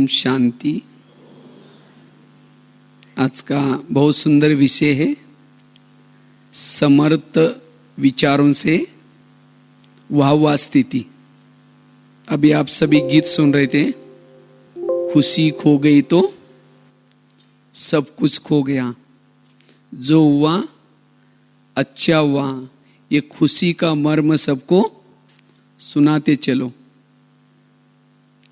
शांति। आज का बहुत सुंदर विषय है, समर्थ विचारों से वाह स्थिति। अभी आप सभी गीत सुन रहे थे, खुशी खो गई तो सब कुछ खो गया, जो हुआ अच्छा हुआ। ये खुशी का मर्म सबको सुनाते चलो।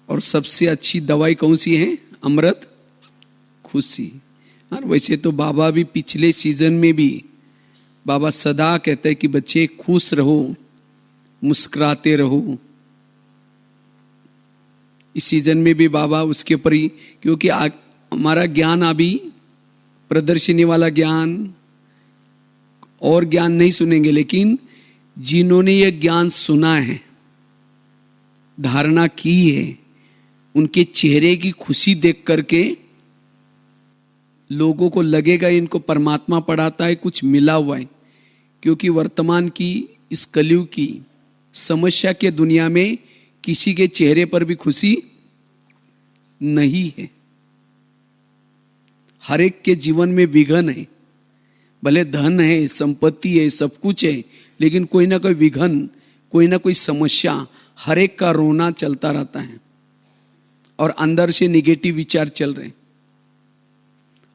और सबसे अच्छी दवाई कौन सी है? अमृत, खुशी। और वैसे तो बाबा भी पिछले सीजन में भी बाबा सदा कहते हैं कि बच्चे खुश रहो, मुस्कुराते रहो। इस सीजन में भी बाबा उसके ऊपर ही, क्योंकि हमारा ज्ञान अभी प्रदर्शनी वाला ज्ञान और ज्ञान नहीं सुनेंगे, लेकिन जिन्होंने ये ज्ञान सुना है, धारणा की है, उनके चेहरे की खुशी देख करके लोगों को लगेगा इनको परमात्मा पढ़ाता है, कुछ मिला हुआ है। क्योंकि वर्तमान की इस कलयुग की समस्या के दुनिया में किसी के चेहरे पर भी खुशी नहीं है। हर एक के जीवन में विघन है, भले धन है, संपत्ति है, सब कुछ है, लेकिन कोई ना कोई विघन, कोई ना कोई समस्या, हर एक का रोना चलता रहता है और अंदर से निगेटिव विचार चल रहे हैं।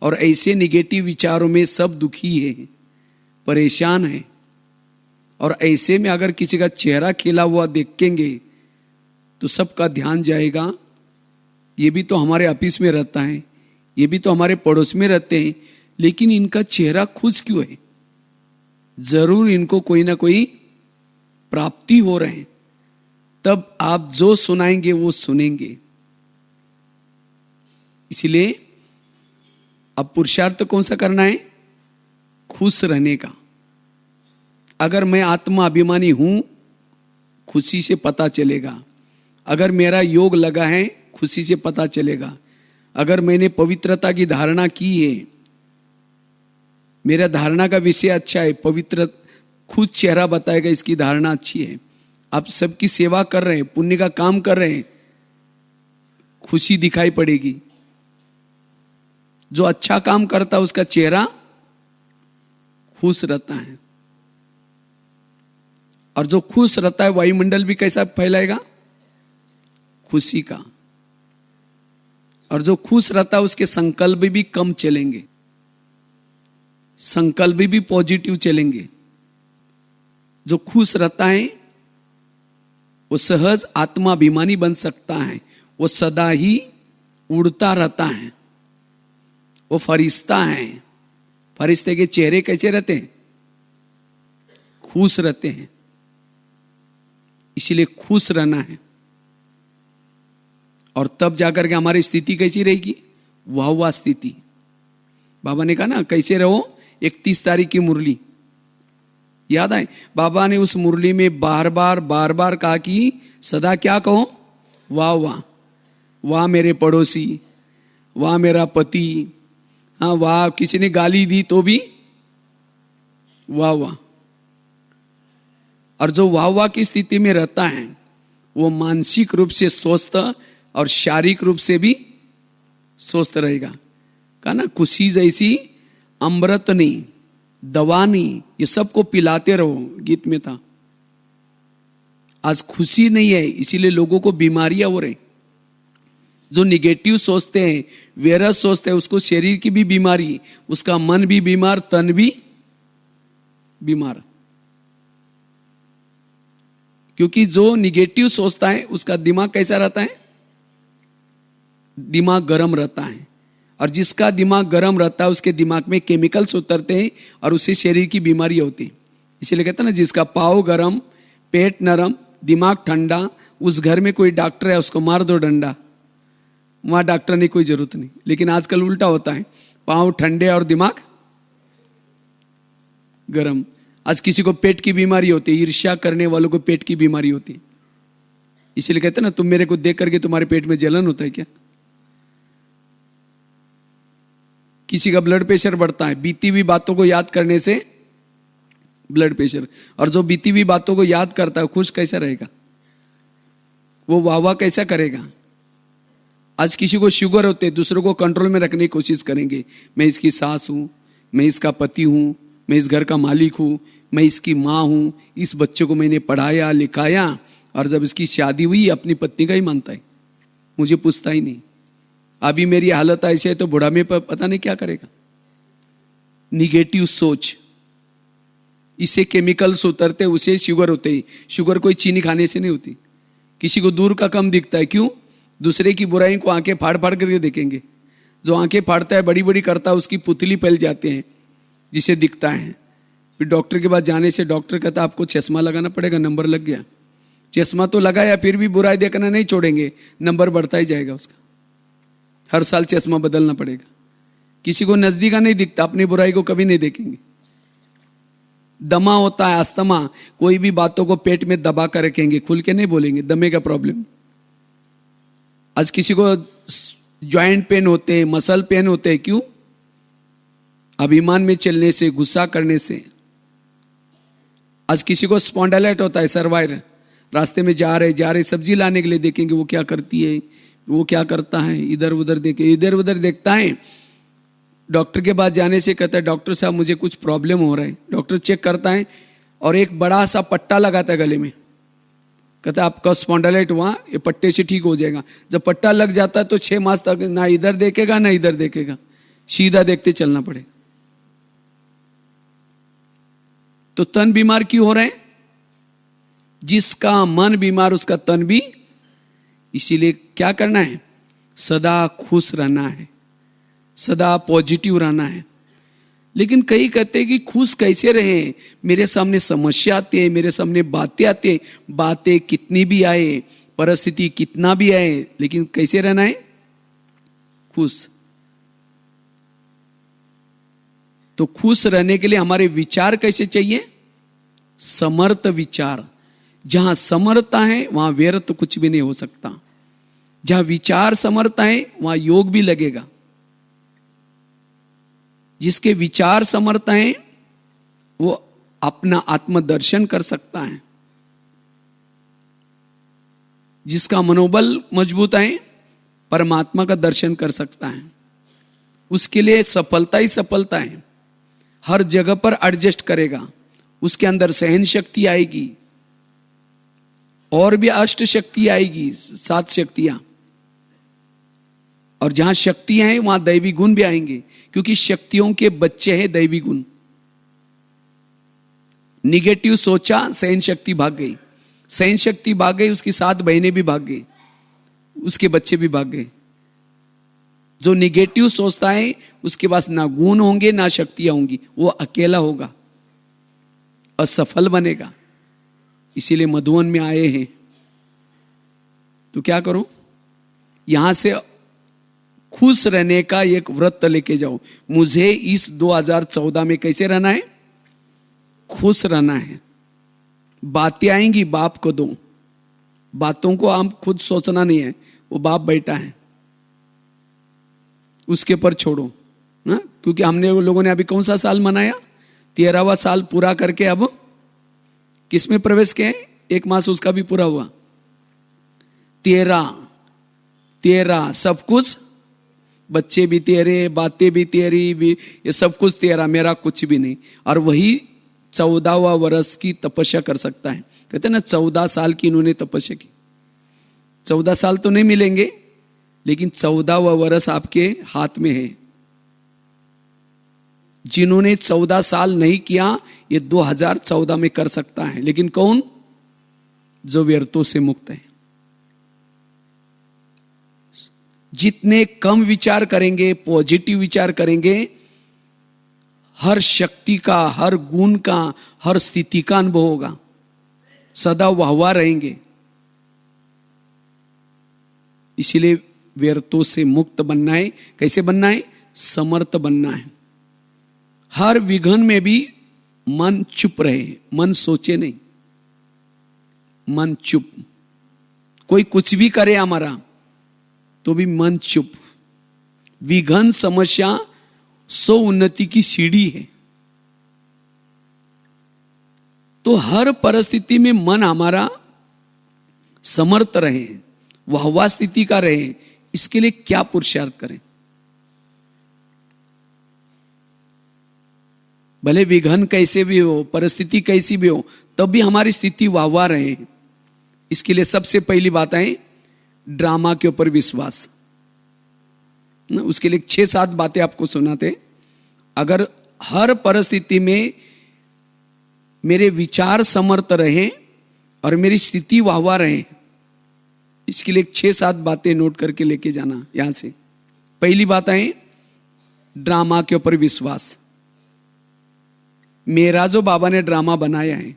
और ऐसे निगेटिव विचारों में सब दुखी है, परेशान है। और ऐसे में अगर किसी का चेहरा खिला हुआ देखेंगे तो सबका ध्यान जाएगा, ये भी तो हमारे ऑफिस में रहता है, ये भी तो हमारे पड़ोस में रहते हैं, लेकिन इनका चेहरा खुश क्यों है? जरूर इनको कोई ना कोई प्राप्ति हो रहे हैं। तब आप जो सुनाएंगे वो सुनेंगे। इसलिए अब पुरुषार्थ कौन सा करना है? खुश रहने का। अगर मैं आत्मा अभिमानी हूं, खुशी से पता चलेगा। अगर मेरा योग लगा है, खुशी से पता चलेगा। अगर मैंने पवित्रता की धारणा की है, मेरा धारणा का विषय अच्छा है, पवित्र खुद चेहरा बताएगा इसकी धारणा अच्छी है। आप सबकी सेवा कर रहे हैं, पुण्य का काम कर रहे हैं, खुशी दिखाई पड़ेगी। जो अच्छा काम करता है उसका चेहरा खुश रहता है, और जो खुश रहता है वायुमंडल भी कैसा फैलाएगा? खुशी का। और जो खुश रहता है उसके संकल्प भी कम चलेंगे, संकल्प भी पॉजिटिव चलेंगे। जो खुश रहता है वो सहज आत्माभिमानी बन सकता है, वो सदा ही उड़ता रहता है, वो फरिश्ता है। फरिश्ते के चेहरे कैसे रहते हैं? खुश रहते हैं। इसलिए खुश रहना है। और तब जाकर के हमारी स्थिति कैसी रहेगी? वाह स्थिति। बाबा ने कहा ना, कैसे रहो? 31 तारीख की मुरली याद आए? बाबा ने उस मुरली में बार बार कहा कि सदा क्या कहो? वाह वाह। वाह मेरे पड़ोसी, वाह मेरा पति, हाँ वाह किसी ने गाली दी तो भी वाह वाह। और जो वाह वाह की स्थिति में रहता है वो मानसिक रूप से स्वस्थ और शारीरिक रूप से भी स्वस्थ रहेगा। कहा ना, खुशी जैसी अमृत नहीं, दवा नहीं, ये सबको पिलाते रहो, गीत में था। आज खुशी नहीं है, इसीलिए लोगों को बीमारियां हो रही। जो निगेटिव सोचते हैं, वेरस सोचते हैं, उसको शरीर की भी बीमारी, उसका मन भी बीमार, तन भी बीमार। क्योंकि जो निगेटिव सोचता है उसका दिमाग कैसा रहता है? दिमाग गर्म रहता है। और जिसका दिमाग गर्म रहता है उसके दिमाग में केमिकल्स उतरते हैं और उससे शरीर की बीमारी होती है। इसलिए कहते हैं ना, जिसका पाँव गर्म, पेट नरम, दिमाग ठंडा, उस घर में कोई डॉक्टर है उसको मार दो डंडा, वहां डॉक्टर की कोई जरूरत नहीं। लेकिन आजकल उल्टा होता है, पाँव ठंडे और दिमाग गर्म। आज किसी को पेट की बीमारी होती है, ईर्ष्या करने वालों को पेट की बीमारी होती है। इसलिए कहते हैं ना, तुम मेरे को देख करके तुम्हारे पेट में जलन होता है क्या? किसी का ब्लड प्रेशर बढ़ता है, बीती हुई बातों को याद करने से ब्लड प्रेशर। और जो बीती हुई बातों को याद करता है खुश कैसा रहेगा? वो वाह वाह कैसा करेगा? आज किसी को शुगर होते, दूसरों को कंट्रोल में रखने की कोशिश करेंगे। मैं इसकी सास हूं, मैं इसका पति हूं, मैं इस घर का मालिक हूं, मैं इसकी माँ हूं, इस बच्चे को मैंने पढ़ाया लिखाया, और जब इसकी शादी हुई अपनी पत्नी का ही मानता है, मुझे पूछता ही नहीं। अभी मेरी हालत ऐसे है तो बुढ़ा में पता नहीं क्या करेगा। निगेटिव सोच, इससे केमिकल्स उतरते, उसे शुगर होते ही। शुगर कोई चीनी खाने से नहीं होती। किसी को दूर का कम दिखता है, क्यों? दूसरे की बुराई को आंखें फाड़ फाड़ करके देखेंगे। जो आंखें फाड़ता है, बड़ी बड़ी करता है, उसकी पुतली फैल जाते हैं जिसे दिखता है। फिर डॉक्टर के पास जाने से डॉक्टर कहता आपको चश्मा लगाना पड़ेगा, नंबर लग गया। चश्मा तो लगाया, फिर भी बुराई देखना नहीं छोड़ेंगे, नंबर बढ़ता ही जाएगा उसका। हर साल चश्मा बदलना पड़ेगा। किसी को नजदीक नहीं दिखता, अपनी बुराई को कभी नहीं देखेंगे। दमा होता है, अस्थमा, कोई भी बातों को पेट में दबा कर रखेंगे, खुल के नहीं बोलेंगे, दमे का प्रॉब्लम। आज किसी को जॉइंट पेन होते हैं, मसल पेन होते हैं, क्यों? अभिमान में चलने से, गुस्सा करने से। आज किसी को स्पॉन्डालाइट होता है, सर्वाइवर, रास्ते में जा रहे सब्जी लाने के लिए देखेंगे वो क्या करती है, वो क्या करता है, इधर उधर देखता है। डॉक्टर के पास जाने से कहता है डॉक्टर साहब मुझे कुछ प्रॉब्लम हो रहा है। डॉक्टर चेक करता है और एक बड़ा सा पट्टा लगाता है गले में, कहता है आपका स्पॉन्डालाइट हुआ, ये पट्टे से ठीक हो जाएगा। जब पट्टा लग जाता है तो 6 मास तक ना इधर देखेगा ना इधर देखेगा, सीधा देखते चलना पड़ेगा। तो तन बीमार क्यों हो रहे हैं? जिसका मन बीमार उसका तन भी। इसीलिए क्या करना है? सदा खुश रहना है, सदा पॉजिटिव रहना है। लेकिन कई कहते हैं कि खुश कैसे रहे, मेरे सामने समस्या आती है, मेरे सामने बातें आती है, बातें कितनी भी आए, परिस्थिति कितना भी आए, लेकिन कैसे रहना है? खुश। तो खुश रहने के लिए हमारे विचार कैसे चाहिए? समर्थ विचार। जहां समर्थ है वहां व्यर्थ कुछ भी नहीं हो सकता। जहां विचार समर्थ है वहां योग भी लगेगा। जिसके विचार समर्थ हैं वो अपना आत्मदर्शन कर सकता है। जिसका मनोबल मजबूत है परमात्मा का दर्शन कर सकता है। उसके लिए सफलता ही सफलता है। हर जगह पर एडजस्ट करेगा, उसके अंदर सहन शक्ति आएगी, और भी अष्ट शक्ति आएगी, 7 शक्तियां। और जहां शक्तियां हैं वहां दैवी गुण भी आएंगे, क्योंकि शक्तियों के बच्चे हैं दैवी गुण। निगेटिव सोचा, सहन शक्ति भाग गई, सहन शक्ति भाग गई, उसकी 7 बहनें भी भाग गई, उसके बच्चे भी भाग गए। जो निगेटिव सोचता है उसके पास ना गुण होंगे ना शक्तियां होंगी, वो अकेला होगा, असफल बनेगा। इसीलिए मधुवन में आए हैं तो क्या करो, यहां से खुश रहने का एक व्रत लेके जाओ। मुझे इस 2014 में कैसे रहना है? खुश रहना है। बातें आएंगी, बाप को दो, बातों को हम खुद सोचना नहीं है, वो बाप बैठा है, उसके पर छोड़ो ना। क्योंकि हमने लोगों ने अभी कौन सा साल मनाया? 13वां साल पूरा करके अब किसमें प्रवेश किए? 1 मास उसका भी पूरा हुआ। 13 सब कुछ, बच्चे भी तेरे, बातें भी तेरी, भी ये सब कुछ तेरा, मेरा कुछ भी नहीं। और वही 14वां वर्ष की तपस्या कर सकता है। कहते हैं ना 14 साल की इन्होंने तपस्या की। 14 साल तो नहीं मिलेंगे, लेकिन 14वां वर्ष आपके हाथ में है। जिन्होंने 14 साल नहीं किया ये 2014 में कर सकता है। लेकिन कौन? जो व्यर्थों से मुक्त है। जितने कम विचार करेंगे, पॉजिटिव विचार करेंगे, हर शक्ति का, हर गुण का, हर स्थिति का अनुभव होगा, सदा वाहवा रहेंगे। इसीलिए व्यर्थों से मुक्त बनना है। कैसे बनना है? समर्थ बनना है। हर विघन में भी मन चुप रहे, मन सोचे नहीं, मन चुप। कोई कुछ भी करे हमारा तो भी मन चुप। विघन समस्या 100 उन्नति की सीढ़ी है। तो हर परिस्थिति में मन हमारा समर्थ रहे, वाहवा स्थिति का रहे, इसके लिए क्या पुरुषार्थ करें? भले विघन कैसे भी हो, परिस्थिति कैसी भी हो, तब भी हमारी स्थिति वाह रहे। इसके लिए सबसे पहली बात है ड्रामा के ऊपर विश्वास। उसके लिए 6-7 बातें आपको सुनाते। अगर हर परिस्थिति में मेरे विचार समर्थ रहे और मेरी स्थिति वाह रहे, इसके लिए 6-7 बातें नोट करके लेके जाना यहां से। पहली बात है ड्रामा के ऊपर विश्वास। मेरा जो बाबा ने ड्रामा बनाया है,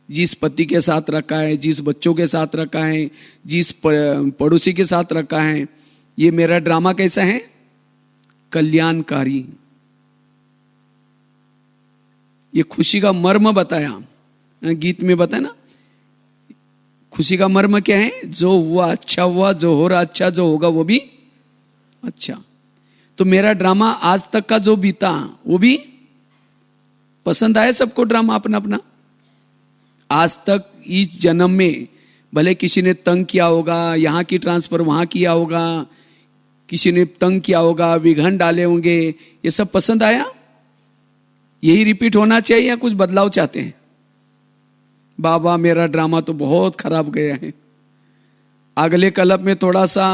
जिस पति के साथ रखा है, जिस बच्चों के साथ रखा है, जिस पड़ोसी के साथ रखा है, ये मेरा ड्रामा कैसा है? कल्याणकारी। ये खुशी का मर्म बताया, गीत में बताया ना, खुशी का मर्म क्या है? जो हुआ अच्छा हुआ, जो हो रहा अच्छा, जो होगा वो भी अच्छा। तो मेरा ड्रामा आज तक का जो बीता वो भी पसंद आया सबको ड्रामा अपना अपना। आज तक इस जन्म में भले किसी ने तंग किया होगा, यहां की ट्रांसफर वहां किया होगा, किसी ने तंग किया होगा, विघन डाले होंगे, ये सब पसंद आया? यही रिपीट होना चाहिए या कुछ बदलाव चाहते हैं? बाबा मेरा ड्रामा तो बहुत खराब गया है, अगले कल्प में थोड़ा सा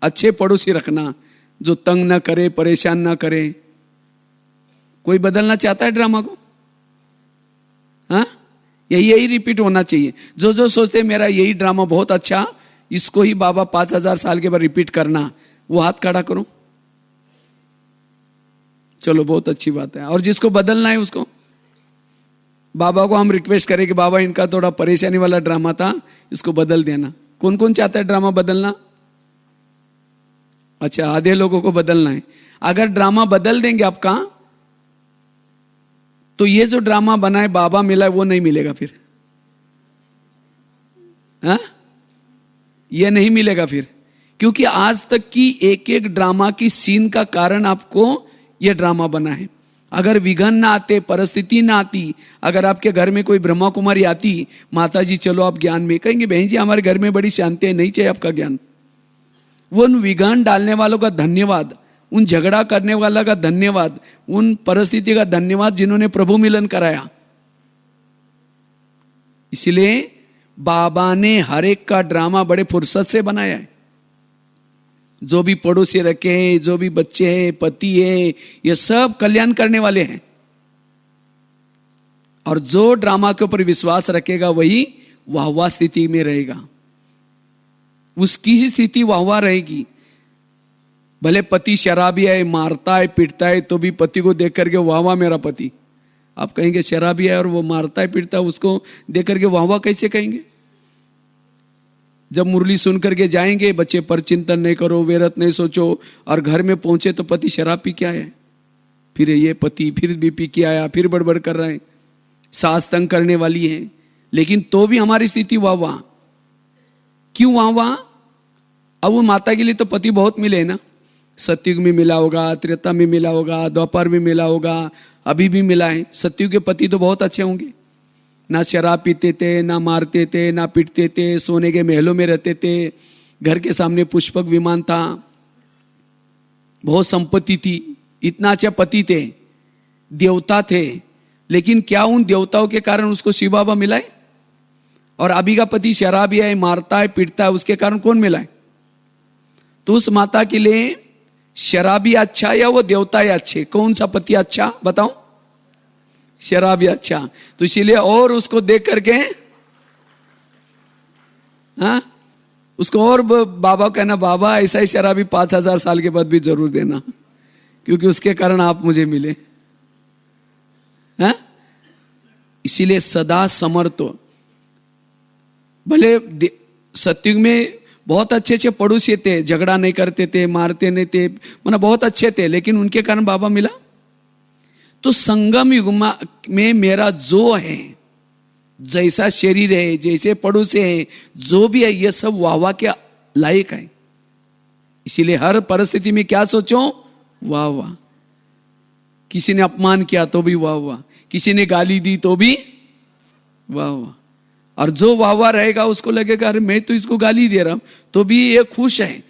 अच्छे पड़ोसी रखना जो तंग ना करे, परेशान ना करे। कोई बदलना चाहता है ड्रामा को? हाँ, यही रिपीट होना चाहिए। जो जो सोचते मेरा यही ड्रामा बहुत अच्छा, इसको ही बाबा 5000 साल के बाद रिपीट करना, वो हाथ खड़ा करो। चलो बहुत अच्छी बात है। और जिसको बदलना है उसको बाबा को हम रिक्वेस्ट करें कि बाबा इनका थोड़ा परेशानी वाला ड्रामा था, इसको बदल देना। कौन कौन चाहता है ड्रामा बदलना? अच्छा, आधे लोगों को बदलना है। अगर ड्रामा बदल देंगे आपका, तो ये जो ड्रामा बना है बाबा मिला है वो नहीं मिलेगा फिर। हाँ, ये नहीं मिलेगा फिर, क्योंकि आज तक की एक एक ड्रामा की सीन का कारण आपको ये ड्रामा बना है। अगर विघन ना आते, परिस्थिति ना आती, अगर आपके घर में कोई ब्रह्मा कुमारी आती, माता जी चलो आप ज्ञान में, कहेंगे बहन जी हमारे घर में बड़ी शांति है, नहीं चाहिए आपका ज्ञान। वो उन विघन डालने वालों का धन्यवाद, उन झगड़ा करने वाला का धन्यवाद, उन परिस्थिति का धन्यवाद जिन्होंने प्रभु मिलन कराया। इसलिए बाबा ने हर एक का ड्रामा बड़े फुर्सत से बनाया है। जो भी पड़ोसी रखे हैं, जो भी बच्चे हैं, पति है, ये सब कल्याण करने वाले हैं। और जो ड्रामा के ऊपर विश्वास रखेगा वही वाहवा स्थिति में रहेगा, उसकी ही स्थिति वाहवा रहेगी। भले पति शराबी है, मारता है, पीटता है, तो भी पति को देख करके वाह वाह मेरा पति। आप कहेंगे शराबी है और वो मारता है, पीटता है, उसको देख करके वाह वाह कैसे कहेंगे? जब मुरली सुन करके जाएंगे, बच्चे पर चिंतन नहीं करो, वेरत नहीं सोचो, और घर में पहुंचे तो पति शराब पी के आया, फिर ये पति फिर भी पी के आया, फिर बड़बड़ कर रहा है, सास तंग करने वाली है, लेकिन तो भी हमारी स्थिति वाह वाह। क्यों वाह वाह? अब वो माता के लिए तो पति बहुत मिले ना, सतयुग में मिला होगा, त्रेता में मिला होगा, द्वापर में मिला होगा, अभी भी मिला है। सतयुग के पति तो बहुत अच्छे होंगे, ना शराब पीते थे, ना मारते थे, ना पीटते थे, सोने के महलों में रहते थे, घर के सामने पुष्पक विमान था, बहुत संपत्ति थी, इतना अच्छा पति थे, देवता थे। लेकिन क्या उन देवताओं के कारण उसको शिव बाबा मिला है? और अभी का पति शराबी है, मारता है, पीटता है, उसके कारण कौन मिला है? तो उस माता के लिए शराबी अच्छा या वो देवता है अच्छे? कौन सा पति अच्छा बताओ? शराबी अच्छा। तो इसीलिए और उसको देख करके हाँ, उसको और बाबा कहना, बाबा ऐसा ही शराबी 5000 साल के बाद भी जरूर देना, क्योंकि उसके कारण आप मुझे मिले। हाँ, इसीलिए सदा समर्थ। भले सतयुग में बहुत अच्छे अच्छे पड़ोसी थे, झगड़ा नहीं करते थे, मारते नहीं थे, मतलब बहुत अच्छे थे, लेकिन उनके कारण बाबा मिला। तो संगम युग में मेरा जो है, जैसा शरीर है, जैसे पड़ोसी है, जो भी है, ये सब वाह के लायक है। इसीलिए हर परिस्थिति में क्या सोचो? वाह वाह। किसी ने अपमान किया तो भी वाह वाह, किसी ने गाली दी तो भी वाह वाह। और जो वाह वाह रहेगा उसको लगेगा अरे मैं तो इसको गाली दे रहा हूं, तो भी ये खुश है,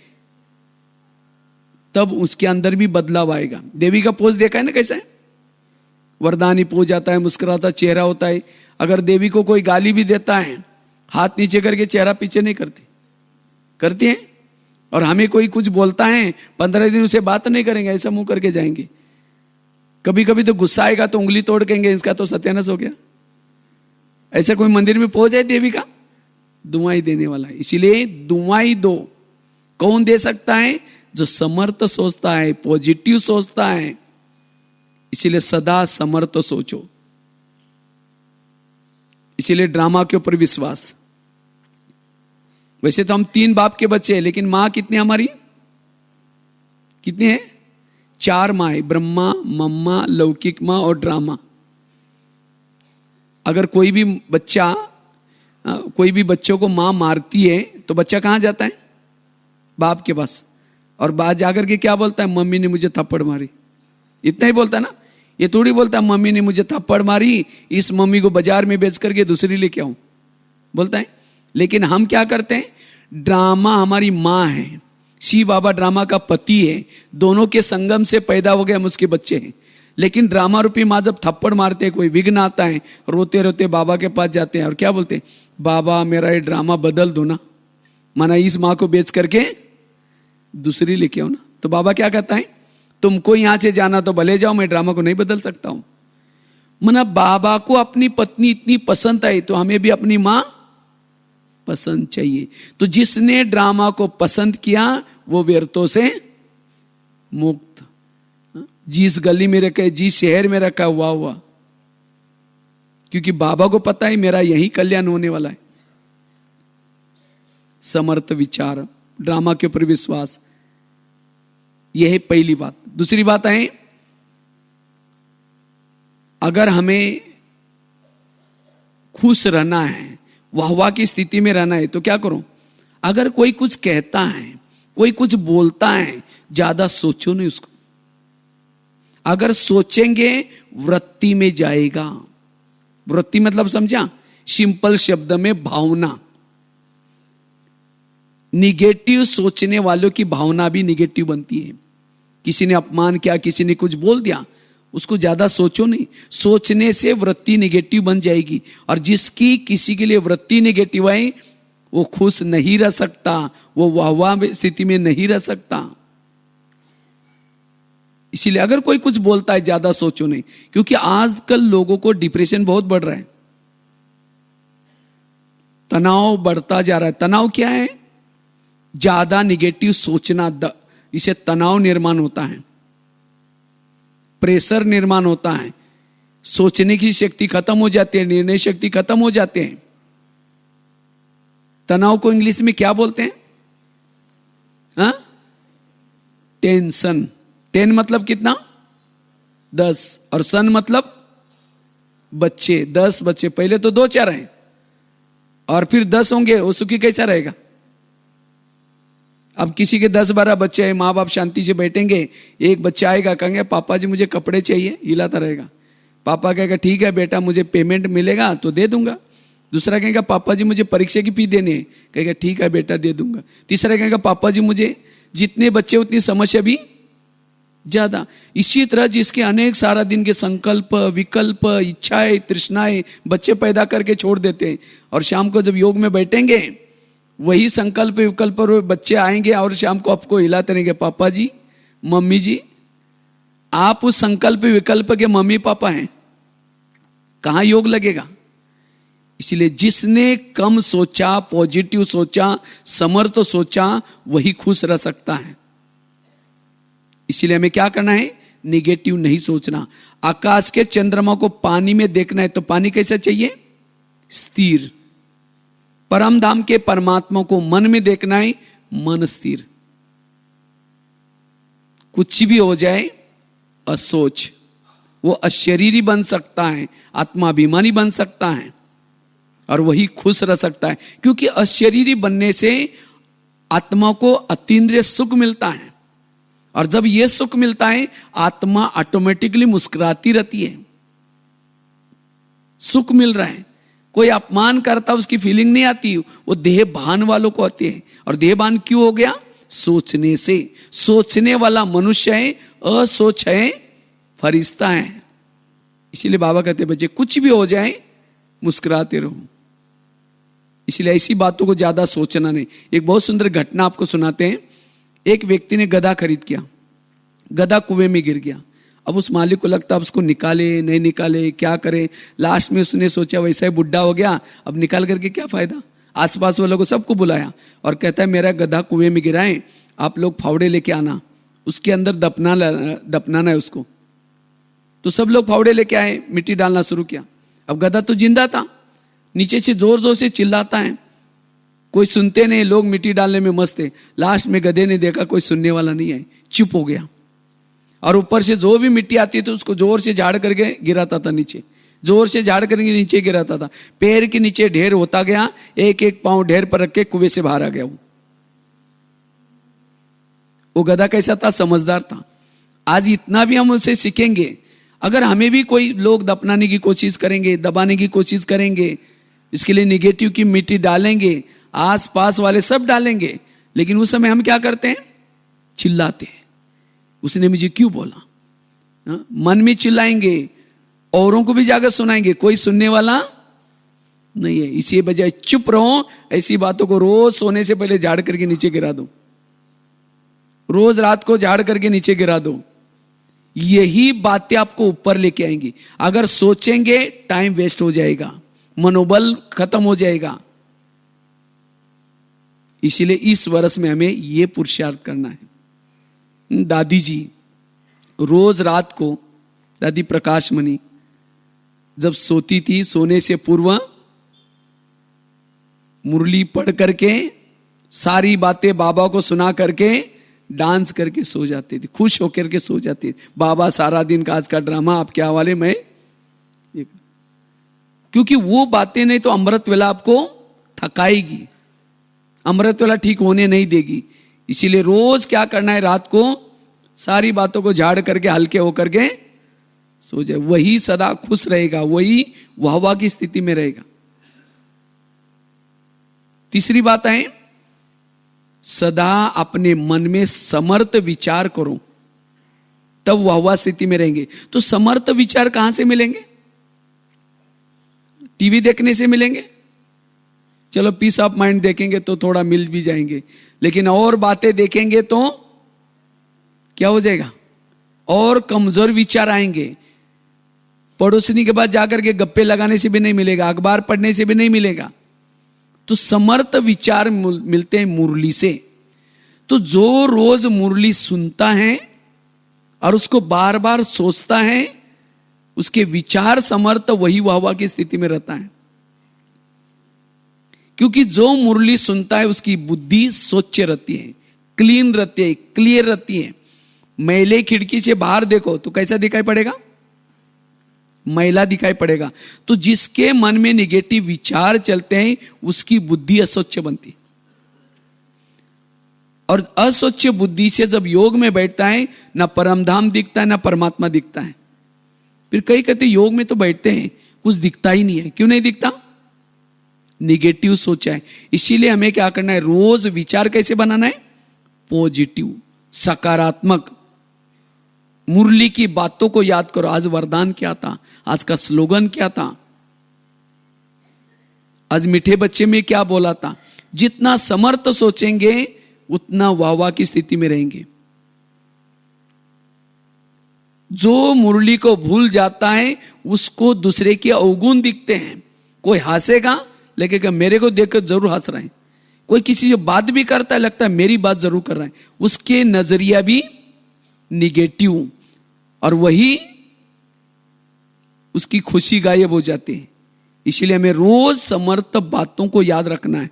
तब उसके अंदर भी बदलाव आएगा। देवी का पोज देखा है ना कैसा है, वरदानी पोज आता है, मुस्कुराता चेहरा होता है। अगर देवी को कोई गाली भी देता है, हाथ नीचे करके चेहरा पीछे नहीं करती, करती है। और हमें कोई कुछ बोलता है, 15 दिन उसे बात नहीं करेंगे, ऐसा मुंह करके जाएंगे। कभी कभी तो गुस्सा आएगा तो उंगली तोड़ देंगे, इसका तो सत्यानाश हो गया। ऐसा कोई मंदिर में पोज है देवी का? दुआई देने वाला है। इसीलिए दुआई दो। कौन दे सकता है? जो समर्थ सोचता है, पॉजिटिव सोचता है। इसीलिए सदा समर्थ सोचो। इसीलिए ड्रामा के ऊपर विश्वास। वैसे तो हम 3 बाप के बच्चे हैं, लेकिन मां कितनी हमारी? कितनी है? 4 माँ है, ब्रह्मा, मम्मा, लौकिक माँ और ड्रामा। अगर कोई भी बच्चों को मां मारती है तो बच्चा कहां जाता है? बाप के पास। और बाप जाकर के क्या बोलता है? मम्मी ने मुझे थप्पड़ मारी। इतना ही बोलता है ना। ये थोड़ी बोलता है मम्मी ने मुझे थप्पड़ मारी, इस मम्मी को बाजार में बेच करके दूसरी लेके आऊं, बोलता है। लेकिन हम क्या करते हैं? ड्रामा हमारी माँ है, शिव बाबा ड्रामा का पति है, दोनों के संगम से पैदा हो गए हम उसके बच्चे हैं। लेकिन ड्रामा रूपी माँ जब थप्पड़ मारते हैं, कोई विघ्न आता है, रोते रोते बाबा के पास जाते हैं और क्या बोलते हैं? बाबा मेरा ये ड्रामा बदल दो ना, माना इस माँ को बेच करके दूसरी लेके आओ ना। तो बाबा क्या कहता है? तुमको यहां से जाना तो भले जाओ, मैं ड्रामा को नहीं बदल सकता हूं। मना बाबा को अपनी पत्नी इतनी पसंद आई तो हमें भी अपनी माँ पसंद चाहिए। तो जिसने ड्रामा को पसंद किया वो व्यर्थों से मुक्त। जिस गली में रखे, जिस शहर में रखा हुआ, क्योंकि बाबा को पता है मेरा यही कल्याण होने वाला है। समर्थ विचार, ड्रामा के ऊपर विश्वास, यह है पहली बात। दूसरी बात है, अगर हमें खुश रहना है, वाहवाह की स्थिति में रहना है तो क्या करो? अगर कोई कुछ कहता है, कोई कुछ बोलता है, ज्यादा सोचो नहीं उसको। अगर सोचेंगे वृत्ति में जाएगा। वृत्ति मतलब समझा? सिंपल शब्द में भावना। निगेटिव सोचने वालों की भावना भी निगेटिव बनती है। किसी ने अपमान किया, किसी ने कुछ बोल दिया, उसको ज्यादा सोचो नहीं। सोचने से वृत्ति निगेटिव बन जाएगी। और जिसकी किसी के लिए वृत्ति निगेटिव है वो खुश नहीं रह सकता, वो वाहवाह स्थिति में नहीं रह सकता। इसीलिए अगर कोई कुछ बोलता है ज्यादा सोचो नहीं, क्योंकि आजकल लोगों को डिप्रेशन बहुत बढ़ रहा है, तनाव बढ़ता जा रहा है। तनाव क्या है? ज्यादा निगेटिव सोचना, इसे तनाव निर्माण होता है, प्रेशर निर्माण होता है, सोचने की शक्ति खत्म हो जाती है, निर्णय शक्ति खत्म हो जाते हैं। तनाव को इंग्लिश में क्या बोलते हैं? टेंशन। 10 मतलब कितना? 10। और सन मतलब बच्चे, 10 बच्चे। पहले तो 2-4 हैं और फिर 10 होंगे, वो सुखी कैसा रहेगा? अब किसी के 10-12 बच्चे हैं, माँ बाप शांति से बैठेंगे, एक बच्चा आएगा, कहेंगे पापा जी मुझे कपड़े चाहिए, हिलाता रहेगा। पापा कहेगा ठीक है बेटा, मुझे पेमेंट मिलेगा तो दे दूंगा। दूसरा कहेगा पापा जी मुझे परीक्षा की फी देनी है, कहेगा ठीक है बेटा दे दूंगा। तीसरा कहेगा पापा जी मुझे, जितने बच्चे उतनी समस्या भी ज्यादा। इसी तरह जिसके अनेक सारा दिन के संकल्प, विकल्प, इच्छाएं, तृष्णाएं बच्चे पैदा करके छोड़ देते हैं, और शाम को जब योग में बैठेंगे वही संकल्प विकल्प बच्चे आएंगे और शाम को आपको हिलाते रहेंगे, पापा जी मम्मी जी। आप उस संकल्प विकल्प के मम्मी पापा हैं, कहां योग लगेगा? इसलिए जिसने कम सोचा, पॉजिटिव सोचा, समर्थ सोचा, वही खुश रह सकता है। इसीलिए हमें क्या करना है? निगेटिव नहीं सोचना। आकाश के चंद्रमा को पानी में देखना है तो पानी कैसा चाहिए? स्थिर। परम धाम के परमात्मा को मन में देखना है, मन स्थिर। कुछ भी हो जाए असोच, वो अशरीरी बन सकता है, आत्माभिमानी बन सकता है और वही खुश रह सकता है। क्योंकि अशरीरी बनने से आत्मा को अतीन्द्रिय सुख मिलता है, और जब यह सुख मिलता है आत्मा ऑटोमेटिकली मुस्कुराती रहती है। सुख मिल रहा है, कोई अपमान करता उसकी फीलिंग नहीं आती, वो देह भान वालों को आती है। और देह भान क्यों हो गया? सोचने से। सोचने वाला मनुष्य है, असोच है फरिश्ता है। इसीलिए बाबा कहते बच्चे कुछ भी हो जाए मुस्कुराते रहो। इसलिए ऐसी बातों को ज्यादा सोचना नहीं। एक बहुत सुंदर घटना आपको सुनाते हैं। एक व्यक्ति ने गधा खरीद किया, गधा कुएं में गिर गया। अब उस मालिक को लगता अब उसको निकाले नहीं निकाले क्या करे। लास्ट में उसने सोचा वैसा ही बुढ़ा हो गया, अब निकाल करके क्या फायदा। आसपास वालों को सबको बुलाया और कहता है मेरा गधा कुएं में गिरा है, आप लोग फावड़े लेके आना, उसके अंदर दफनाना है उसको। तो सब लोग फावड़े लेके आए, मिट्टी डालना शुरू किया। अब गधा तो जिंदा था, नीचे से जोर जोर से चिल्लाता है, कोई सुनते नहीं, लोग मिट्टी डालने में मस्त है। लास्ट में गधे ने देखा कोई सुनने वाला नहीं है, चुप हो गया। और ऊपर से जो भी मिट्टी आती थी उसको जोर से झाड़ करके गिराता था नीचे, जोर से झाड़ करके नीचे गिराता था। पैर के नीचे ढेर होता गया, एक एक पांव ढेर पर रख के कुएं से बाहर आ गया। वो गधा कैसा था? समझदार था। आज इतना भी हम उससे सीखेंगे। अगर हमें भी कोई लोग दफनाने की कोशिश करेंगे, दबाने की कोशिश करेंगे, इसके लिए निगेटिव की मिट्टी डालेंगे, आस पास वाले सब डालेंगे, लेकिन उस समय हम क्या करते हैं? चिल्लाते हैं, उसने मुझे क्यों बोला। मन में चिल्लाएंगे, औरों को भी जाकर सुनाएंगे, कोई सुनने वाला नहीं है। इसी बजाय चुप रहो। ऐसी बातों को रोज सोने से पहले झाड़ करके नीचे गिरा दो, रोज रात को झाड़ करके नीचे गिरा दो। यही बातें आपको ऊपर लेके आएंगी। अगर सोचेंगे टाइम वेस्ट हो जाएगा, मनोबल खत्म हो जाएगा। इसीलिए इस वर्ष में हमें यह पुरुषार्थ करना है। दादी जी रोज रात को, दादी प्रकाशमणि जब सोती थी, सोने से पूर्व मुरली पढ़ करके सारी बातें बाबा को सुना करके डांस करके सो जाती थी, खुश होकर के सो जाती थी। बाबा सारा दिन का आज का ड्रामा आप क्या वाले में, क्योंकि वो बातें नहीं तो अमृत वेला आपको थकाएगी, अमृत वेला ठीक होने नहीं देगी। इसीलिए रोज क्या करना है? रात को सारी बातों को झाड़ करके हल्के होकर के सो जाए। वही सदा खुश रहेगा, वही वाहवा की स्थिति में रहेगा। तीसरी बात है, सदा अपने मन में समर्थ विचार करो, तब वाहवा स्थिति में रहेंगे। तो समर्थ विचार कहां से मिलेंगे? टीवी देखने से मिलेंगे। चलो पीस ऑफ माइंड देखेंगे तो थोड़ा मिल भी जाएंगे, लेकिन और बातें देखेंगे तो क्या हो जाएगा? और कमजोर विचार आएंगे। पड़ोसनी के पास जाकर के गप्पे लगाने से भी नहीं मिलेगा, अखबार पढ़ने से भी नहीं मिलेगा। तो समर्थ विचार मिलते हैं मुरली से। तो जो रोज मुरली सुनता है और उसको बार बार सोचता है, उसके विचार समर्थ, वही वाहवा की स्थिति में रहता है। क्योंकि जो मुरली सुनता है उसकी बुद्धि स्वच्छ रहती है, क्लीन रहती है, क्लियर रहती है। मैले खिड़की से बाहर देखो तो कैसा दिखाई पड़ेगा? मैला दिखाई पड़ेगा। तो जिसके मन में निगेटिव विचार चलते हैं उसकी बुद्धि अस्वच्छ बनती है। और अस्वच्छ बुद्धि से जब योग में बैठता है, ना परमधाम दिखता है ना परमात्मा दिखता है। फिर कई कहते योग में तो बैठते हैं, कुछ दिखता ही नहीं है। क्यों नहीं दिखता? निगेटिव सोचा है। इसीलिए हमें क्या करना है? रोज विचार कैसे बनाना है? पॉजिटिव, सकारात्मक। मुरली की बातों को याद करो। आज वरदान क्या था, आज का स्लोगन क्या था, आज मीठे बच्चे में क्या बोला था। जितना समर्थ सोचेंगे उतना वाहवा की स्थिति में रहेंगे। जो मुरली को भूल जाता है उसको दूसरे के अवगुण दिखते हैं। कोई हंसेगा लेकिन मेरे को देखकर जरूर हंस रहे हैं। कोई किसी से बात भी करता है, लगता है मेरी बात जरूर कर रहा है। उसके नजरिया भी निगेटिव, और वही उसकी खुशी गायब हो जाती है। इसलिए हमें रोज समर्थ बातों को याद रखना है।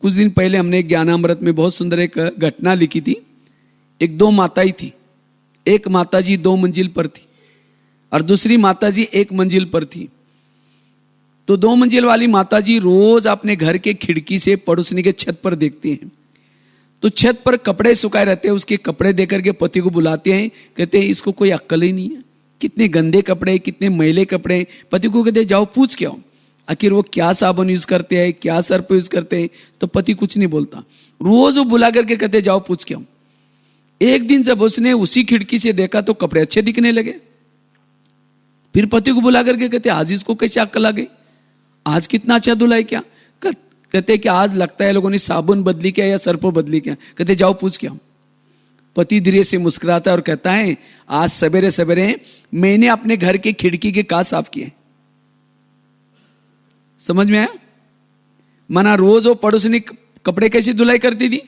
कुछ दिन पहले हमने ज्ञानामृत में बहुत सुंदर एक घटना लिखी थी। एक दो माताएं थी, एक माताजी 2 मंजिल पर थी और दूसरी माताजी 1 मंजिल पर थी। तो 2 मंजिल वाली माताजी रोज अपने घर के खिड़की से पड़ोसनी के छत पर देखती हैं। तो छत पर कपड़े सुखाए रहते हैं, उसके कपड़े देकर के पति को बुलाते हैं, कहते हैं इसको कोई अक्ल ही नहीं है, कितने गंदे कपड़े, कितने मैले कपड़े। पति को कहते हैं जाओ पूछ के आओ, आखिर वो क्या साबुन यूज करते हैं, क्या सर्फ यूज करते हैं। तो पति कुछ नहीं बोलता। रोज वो बुला करके कहते जाओ पूछ के आओ। एक दिन जब उसने उसी खिड़की से देखा तो कपड़े अच्छे दिखने लगे। फिर पति को बुला करके कहते आज इसको कैसे अक्ल आ गई, आज कितना अच्छा धुला है क्या। कहते कि आज लगता है लोगों ने साबुन बदली क्या या सर्फ बदली क्या। कहते जाओ पूछ के आओ। पति धीरे से मुस्कुराता है और कहता है आज सवेरे सवेरे मैंने अपने घर के खिड़की के कांच साफ किए। समझ में आया? माना रोज वो पड़ोसनी कपड़े कैसी धुलाई करती थी,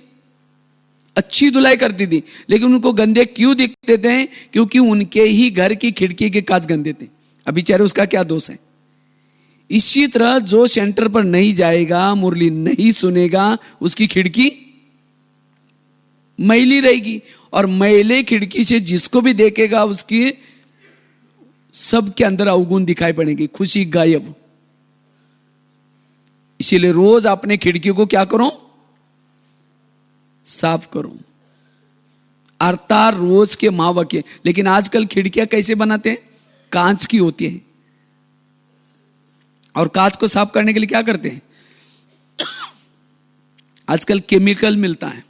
अच्छी धुलाई करती थी, लेकिन उनको गंदे क्यों दिखते थे? क्योंकि उनके ही घर की खिड़की के कांच गंदे थे। अब बेचारे उसका क्या दोष है? इसी तरह जो सेंटर पर नहीं जाएगा, मुरली नहीं सुनेगा, उसकी खिड़की मैली रहेगी। और मैले खिड़की से जिसको भी देखेगा उसकी सबके अंदर अवगुण दिखाई पड़ेगी, खुशी गायब। इसीलिए रोज अपने खिड़की को क्या करो? साफ करो। अर्थात रोज के मावके। लेकिन आजकल खिड़कियां कैसे बनाते हैं? कांच की होती है। और कांच को साफ करने के लिए क्या करते हैं? आजकल केमिकल मिलता है,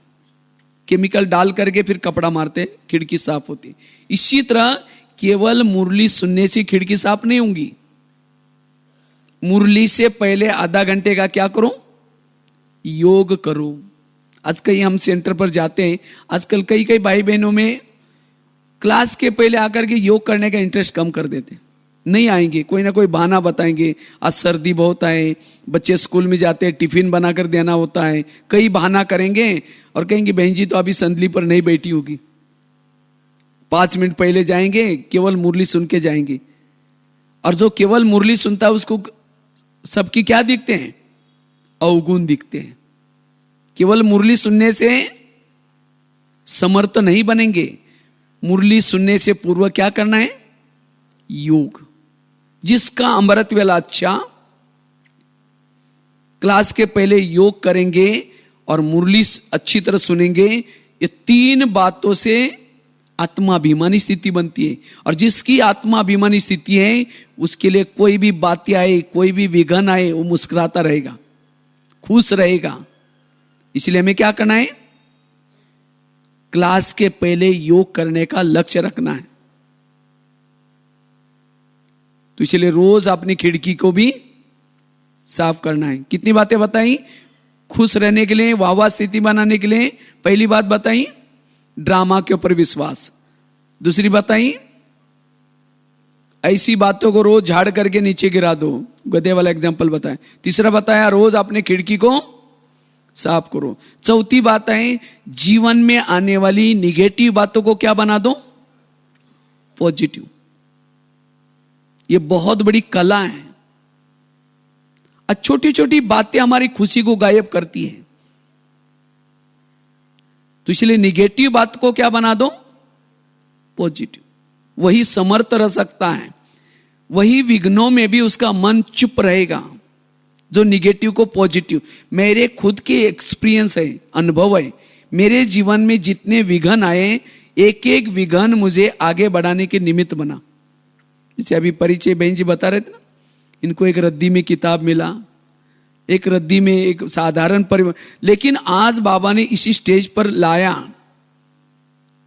केमिकल डाल करके फिर कपड़ा मारते हैं, खिड़की साफ होती है। इसी तरह केवल मुरली सुनने से खिड़की साफ नहीं होंगी। मुरली से पहले आधा घंटे का क्या करो? योग करो। आज कहीं हम सेंटर पर जाते हैं, आजकल कई कई भाई बहनों में क्लास के पहले आकर के योग करने का इंटरेस्ट कम कर देते हैं, नहीं आएंगे, कोई ना कोई बहाना बताएंगे। आज सर्दी बहुत है, बच्चे स्कूल में जाते हैं, टिफिन बनाकर देना होता है, कई बहाना करेंगे और कहेंगे बहन जी तो अभी संदली पर नहीं बैठी होगी। 5 मिनट पहले जाएंगे, केवल मुरली सुन के जाएंगे। और जो केवल मुरली सुनता है उसको सबकी क्या दिखते हैं? अवगुण दिखते हैं। केवल मुरली सुनने से समर्थ नहीं बनेंगे। मुरली सुनने से पूर्व क्या करना है? योग। जिसका अमृत वेला अच्छा, क्लास के पहले योग करेंगे और मुरली अच्छी तरह सुनेंगे, ये 3 बातों से आत्माभिमानी स्थिति बनती है। और जिसकी आत्माभिमानी स्थिति है उसके लिए कोई भी बात आए, कोई भी विघन आए, वो मुस्कुराता रहेगा, खुश रहेगा। इसलिए हमें क्या करना है? क्लास के पहले योग करने का लक्ष्य रखना है। तो इसलिए रोज अपनी खिड़की को भी साफ करना है। कितनी बातें बताई? खुश रहने के लिए, वाहवाह स्थिति बनाने के लिए। पहली बात बताई ड्रामा के ऊपर विश्वास। दूसरी बताई ऐसी बातों को रोज झाड़ करके नीचे गिरा दो, गधे वाला एग्जांपल बताया। तीसरा बताया रोज अपने खिड़की को साफ करो। चौथी बात है जीवन में आने वाली निगेटिव बातों को क्या बना दो? पॉजिटिव। ये बहुत बड़ी कला है। छोटी छोटी बातें हमारी खुशी को गायब करती है। तो इसलिए निगेटिव बात को क्या बना दो? पॉजिटिव। वही समर्थ रह सकता है, वही विघ्नों में भी उसका मन चुप रहेगा। जो निगेटिव को पॉजिटिव। मेरे खुद के एक्सपीरियंस है, अनुभव है। मेरे जीवन में जितने विघ्न आए, एक एक विघ्न मुझे आगे बढ़ाने के निमित्त बना। जैसे अभी परिचय बहन जी बता रहे थे ना, इनको एक रद्दी में किताब मिला, एक रद्दी में एक साधारण परिवार, लेकिन आज बाबा ने इसी स्टेज पर लाया।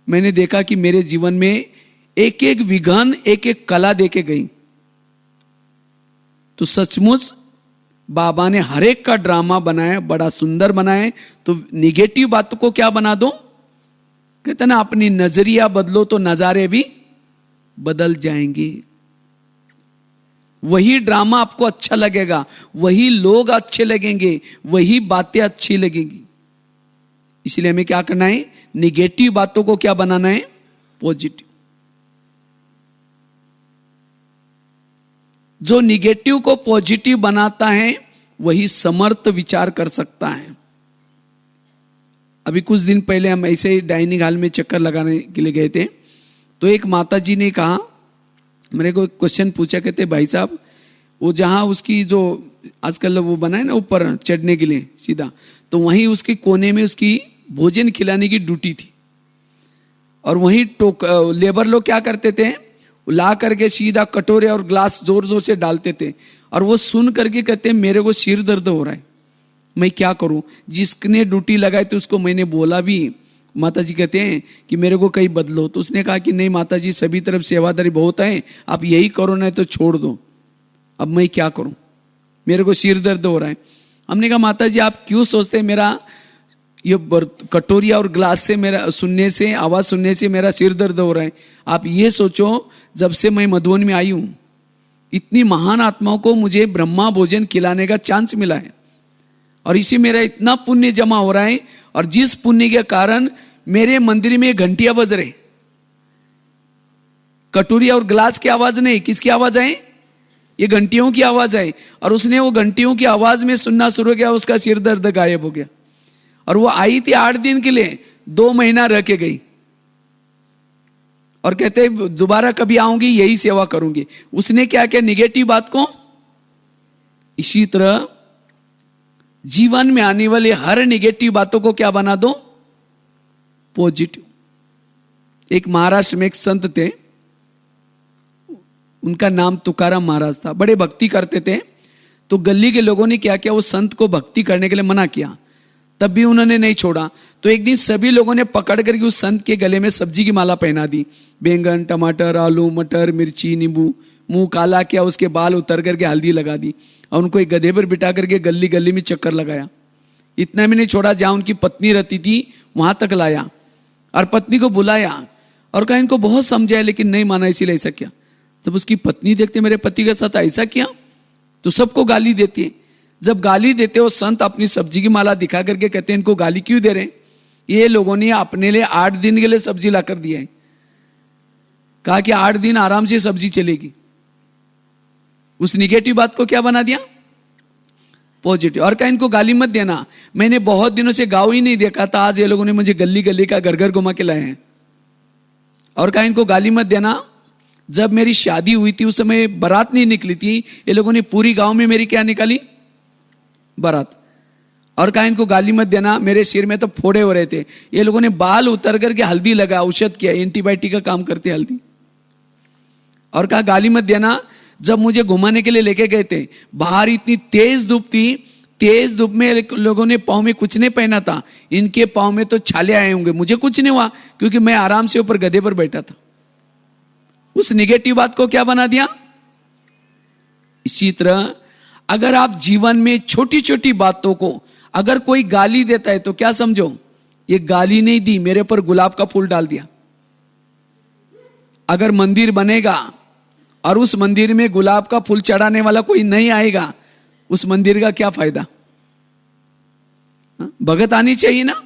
मैंने देखा कि मेरे जीवन में एक एक विघ्न, एक एक कला देके गई। तो सचमुच बाबा ने हर एक का ड्रामा बनाया, बड़ा सुंदर बनाया। तो निगेटिव बात को क्या बना दो? कहते ना अपनी नजरिया बदलो तो नजारे भी बदल जाएंगे। वही ड्रामा आपको अच्छा लगेगा, वही लोग अच्छे लगेंगे, वही बातें अच्छी लगेंगी। इसलिए हमें क्या करना है? निगेटिव बातों को क्या बनाना है? पॉजिटिव। जो निगेटिव को पॉजिटिव बनाता है वही समर्थ विचार कर सकता है। अभी कुछ दिन पहले हम ऐसे ही डाइनिंग हॉल में चक्कर लगाने के लिए गए थे, तो एक माता जी ने कहा, मेरे को एक क्वेश्चन पूछा, कहते भाई साहब वो जहां उसकी जो आजकल वो बना है ना ऊपर चढ़ने के लिए सीधा, तो वहीं उसके कोने में उसकी भोजन खिलाने की ड्यूटी थी। और वहीं लेबर लोग क्या करते थे, ला करके सीधा कटोरे और ग्लास जोर जोर से डालते थे। और वो सुन करके कहते मेरे को सिर दर्द हो रहा है, मैं क्या करूं? जिसने ड्यूटी लगाई तो उसको मैंने बोला भी, माता जी कहते हैं कि मेरे को कहीं बदलो, तो उसने कहा कि नहीं माता जी, सभी तरफ सेवादारी बहुत है, आप यही करो नहीं तो छोड़ दो। अब मैं क्या करूं, मेरे को सिर दर्द हो रहा है। हमने कहा माता जी आप क्यों सोचते हैं मेरा ये कटोरिया और ग्लास से मेरा सुनने से, आवाज सुनने से मेरा सिर दर्द हो रहा है। आप ये सोचो, जब से मैं मधुबन में आई हूं, इतनी महान आत्माओं को मुझे ब्रह्मा भोजन खिलाने का चांस मिला है, और इसी मेरा इतना पुण्य जमा हो रहा है, और जिस पुण्य के कारण मेरे मंदिर में घंटियां बज रहे, कटोरिया और ग्लास की आवाज नहीं, किसकी आवाज है? ये घंटियों की आवाज है। और उसने वो घंटियों की आवाज में सुनना शुरू किया, उसका सिर दर्द गायब हो गया। और वो आई थी 8 दिन के लिए, 2 महीना रह के गई, और कहते दोबारा कभी आऊंगी यही सेवा करूंगी। उसने क्या किया? निगेटिव बात को। इसी तरह जीवन में आने वाले हर निगेटिव बातों को क्या बना दो? पॉजिटिव। एक महाराष्ट्र में एक संत थे, उनका नाम तुकाराम महाराज था, बड़े भक्ति करते थे। तो गली के लोगों ने क्या किया, वो संत को भक्ति करने के लिए मना किया, तब भी उन्होंने नहीं छोड़ा। तो एक दिन सभी लोगों ने पकड़ करके उस संत के गले में सब्जी की माला पहना दी, बैंगन, टमाटर, आलू, मटर, मिर्ची, नींबू, मुंह काला किया, उसके बाल उतर करके हल्दी लगा दी, और उनको एक गधे पर बिठा करके गली गली में चक्कर लगाया। इतना भी नहीं छोड़ा, जहां उनकी पत्नी रहती थी वहां तक लाया, और पत्नी को बुलाया और कहा इनको बहुत समझाया लेकिन नहीं माना, इसीलिए ऐसा किया। जब उसकी पत्नी देखते मेरे पति के साथ ऐसा किया, तो सबको गाली देती है। जब गाली देते हो, संत अपनी सब्जी की माला दिखा करके कहते हैं इनको गाली क्यों दे रहे हैं? ये लोगों ने अपने लिए 8 दिन के लिए सब्जी ला कर दिया है, कहा कि 8 दिन आराम से सब्जी चलेगी। उस निगेटिव बात को क्या बना दिया? पॉजिटिव। और कहा इनको गाली मत देना, मैंने बहुत दिनों से गाँव ही नहीं देखा था, आज ये लोगों ने मुझे गली गली का घर घर घुमा के लाए हैं। और कहा इनको गाली मत देना, जब मेरी शादी हुई थी उस समय बारात नहीं निकली थी, ये लोगों ने पूरी गांव में मेरी क्या निकाली? बारात। और कहा इनको गाली मत देना, मेरे सिर में तो फोड़े हो रहे थे, ये लोगों ने बाल उतर करके हल्दी लगा, औषध किया, एंटीबायोटिक का काम करते हल्दी। और कहा गाली मत देना, जब मुझे घुमाने के लिए लेके गए थे, बाहर इतनी तेज धूप थी, तेज धूप में लोगों ने पाँव में कुछ नहीं पहना था, इनके पाँव में तो छाले आए होंगे, मुझे कुछ नहीं हुआ क्योंकि मैं आराम से ऊपर गधे पर बैठा था। उस निगेटिव बात को क्या बना दिया? इसी तरह अगर आप जीवन में छोटी छोटी बातों को, अगर कोई गाली देता है तो क्या समझो, ये गाली नहीं दी, मेरे पर गुलाब का फूल डाल दिया। अगर मंदिर बनेगा और उस मंदिर में गुलाब का फूल चढ़ाने वाला कोई नहीं आएगा, उस मंदिर का क्या फायदा? भगत आनी चाहिए ना,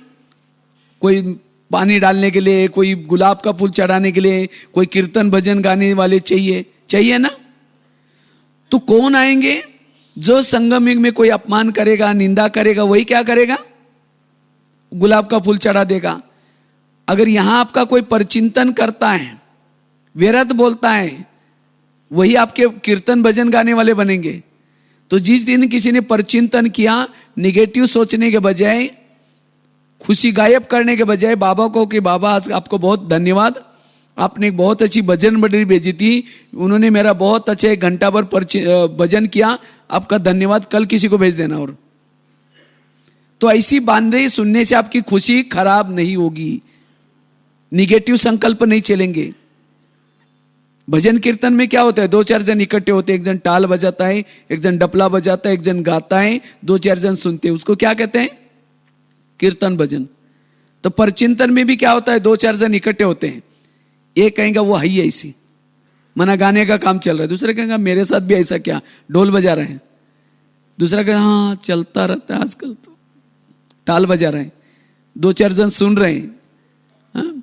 कोई पानी डालने के लिए, कोई गुलाब का फूल चढ़ाने के लिए, कोई कीर्तन भजन गाने वाले चाहिए ना। तो कौन आएंगे? जो संगम युग में कोई अपमान करेगा, निंदा करेगा, वही क्या करेगा? गुलाब का फूल चढ़ा देगा। अगर यहां आपका कोई परचिंतन करता है, व्यर्थ बोलता है, वही आपके कीर्तन भजन गाने वाले बनेंगे। तो जिस दिन किसी ने परचिंतन किया, निगेटिव सोचने के बजाय, खुशी गायब करने के बजाय बाबा को कि बाबा आज आपको बहुत धन्यवाद, आपने एक बहुत अच्छी भजन मंडली भेजी थी, उन्होंने मेरा बहुत अच्छा 1 घंटा पर भजन किया, आपका धन्यवाद, कल किसी को भेज देना। और तो ऐसी बातें सुनने से आपकी खुशी खराब नहीं होगी, निगेटिव संकल्प नहीं चलेंगे। भजन कीर्तन में क्या होता है? 2-4 जन इकट्ठे होते हैं, एक जन टाल बजाता है, एक जन डपला बजाता है, एक जन गाता है, 2-4 जन सुनते हैं, उसको क्या कहते हैं? कीर्तन भजन। तो परचिंतन में भी क्या होता है? 2-4 जन इकट्ठे होते हैं, एक कहेगा वो है ही ऐसी, मना गाने का काम चल रहा है, दूसरा कहेगा मेरे साथ भी ऐसा क्या, ढोल बजा रहे हैं, दूसरा कहेगा हाँ चलता रहता है आजकल तो ताल बजा रहे हैं, 2-4 जन सुन रहे हैं। हाँ?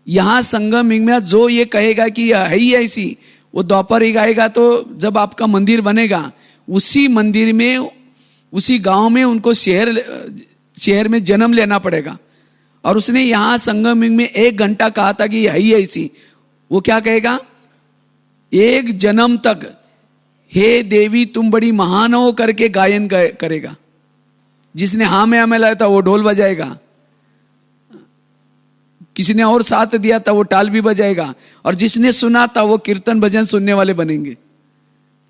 यहां संगम में जो ये कहेगा कि है ही ऐसी, वो द्वापर ही गाएगा। तो जब आपका मंदिर बनेगा, उसी मंदिर में, उसी गांव में उनको शहर में जन्म लेना पड़ेगा। और उसने यहां संगम में 1 घंटा कहा था कि है ही ऐसी, वो क्या कहेगा? 1 जन्म तक हे देवी तुम बड़ी महान हो करके गायन करेगा। जिसने हाँ में हमें लाया था वो ढोल बजाएगा, किसी ने और साथ दिया था वो टाल भी बजाएगा, और जिसने सुना था वो कीर्तन भजन सुनने वाले बनेंगे।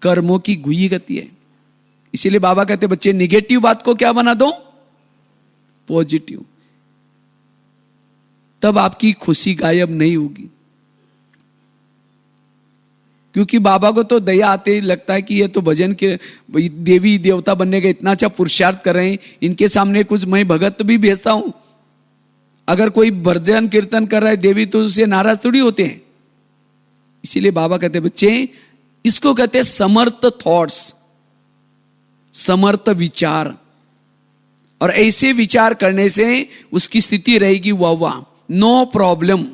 कर्मों की गुई गति है, इसीलिए बाबा कहते बच्चे निगेटिव बात को क्या बना दो, पॉजिटिव, तब आपकी खुशी गायब नहीं होगी। क्योंकि बाबा को तो दया आते ही लगता है कि ये तो भजन के देवी देवता बनने का इतना अच्छा पुरुषार्थ कर रहे हैं, इनके सामने कुछ मैं भगत भी भेजता हूं। अगर कोई भजन कीर्तन कर रहा है देवी तो उससे नाराज थोड़ी होते हैं। इसीलिए बाबा कहते बच्चे इसको कहते हैं समर्थ थॉट्स, समर्थ विचार। और ऐसे विचार करने से उसकी स्थिति रहेगी वाह वाह, नो प्रॉब्लम,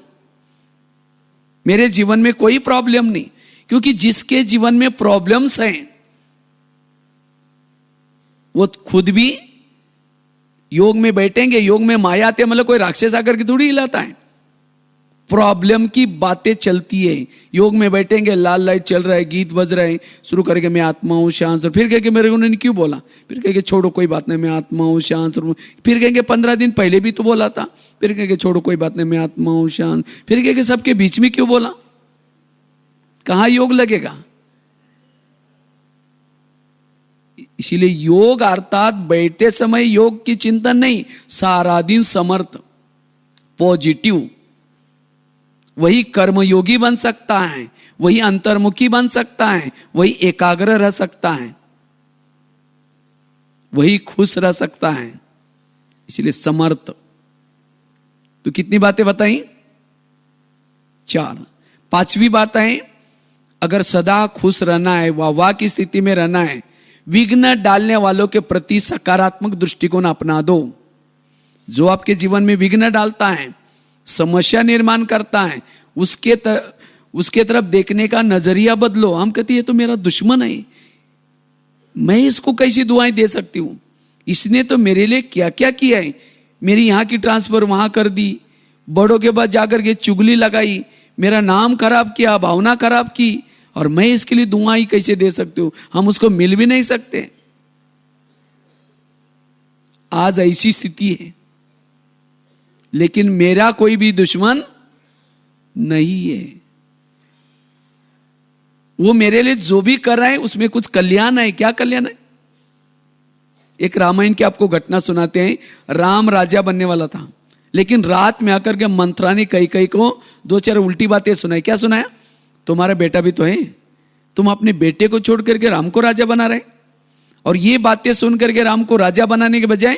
मेरे जीवन में कोई प्रॉब्लम नहीं। क्योंकि जिसके जीवन में प्रॉब्लम्स हैं वो खुद भी योग में बैठेंगे, योग में माया आते मतलब कोई राक्षस आकर के थोड़ी हिलाता है, प्रॉब्लम की बातें चलती है। योग में बैठेंगे, लाल लाइट चल रहा है, गीत बज रहे हैं, शुरू करके मैं आत्मा हूं शांत, फिर कहेंगे मेरे उन्होंने क्यों बोला, फिर कहेंगे छोड़ो कोई बात नहीं मैं आत्मा हूं शांत, फिर कहेंगे 15 दिन पहले भी तो बोला था, फिर कहेंगे छोड़ो कोई बात नहीं मैं आत्मा हूं शांत, फिर कहेंगे सबके बीच में क्यों बोला, कहां योग लगेगा। इसीलिए योग अर्थात बैठते समय योग की चिंतन नहीं, सारा दिन समर्थ पॉजिटिव, वही कर्मयोगी बन सकता है, वही अंतर्मुखी बन सकता है, वही एकाग्र रह सकता है, वही खुश रह सकता है। इसलिए समर्थ। तो कितनी बातें बताई, 4। 5वीं बात है, अगर सदा खुश रहना है, वाह की स्थिति में रहना है, विघ्न डालने वालों के प्रति सकारात्मक दृष्टिकोण अपना दो। जो आपके जीवन में विघ्न डालता है, समस्या निर्माण करता है, उसके तरफ देखने का नजरिया बदलो। हम कहते हैं ये तो मेरा दुश्मन है, मैं इसको कैसी दुआएं दे सकती हूं, इसने तो मेरे लिए क्या क्या किया है, मेरी यहां की ट्रांसफर वहां कर दी, बड़ों के पास जाकर के चुगली लगाई, मेरा नाम खराब किया, भावना खराब की, और मैं इसके लिए दुआएं कैसे दे सकती हूं, हम उसको मिल भी नहीं सकते। आज ऐसी स्थिति है, लेकिन मेरा कोई भी दुश्मन नहीं है। वो मेरे लिए जो भी कर रहा है उसमें कुछ कल्याण है। क्या कल्याण है? एक रामायण की आपको घटना सुनाते हैं। राम राजा बनने वाला था, लेकिन रात में आकर के मंत्रा ने कई को 2-4 उल्टी बातें सुनाई। क्या सुनाया? तुम्हारा बेटा भी तो है, तुम अपने बेटे को छोड़ करके राम को राजा बना रहे। और ये बातें सुन करके राम को राजा बनाने के बजाय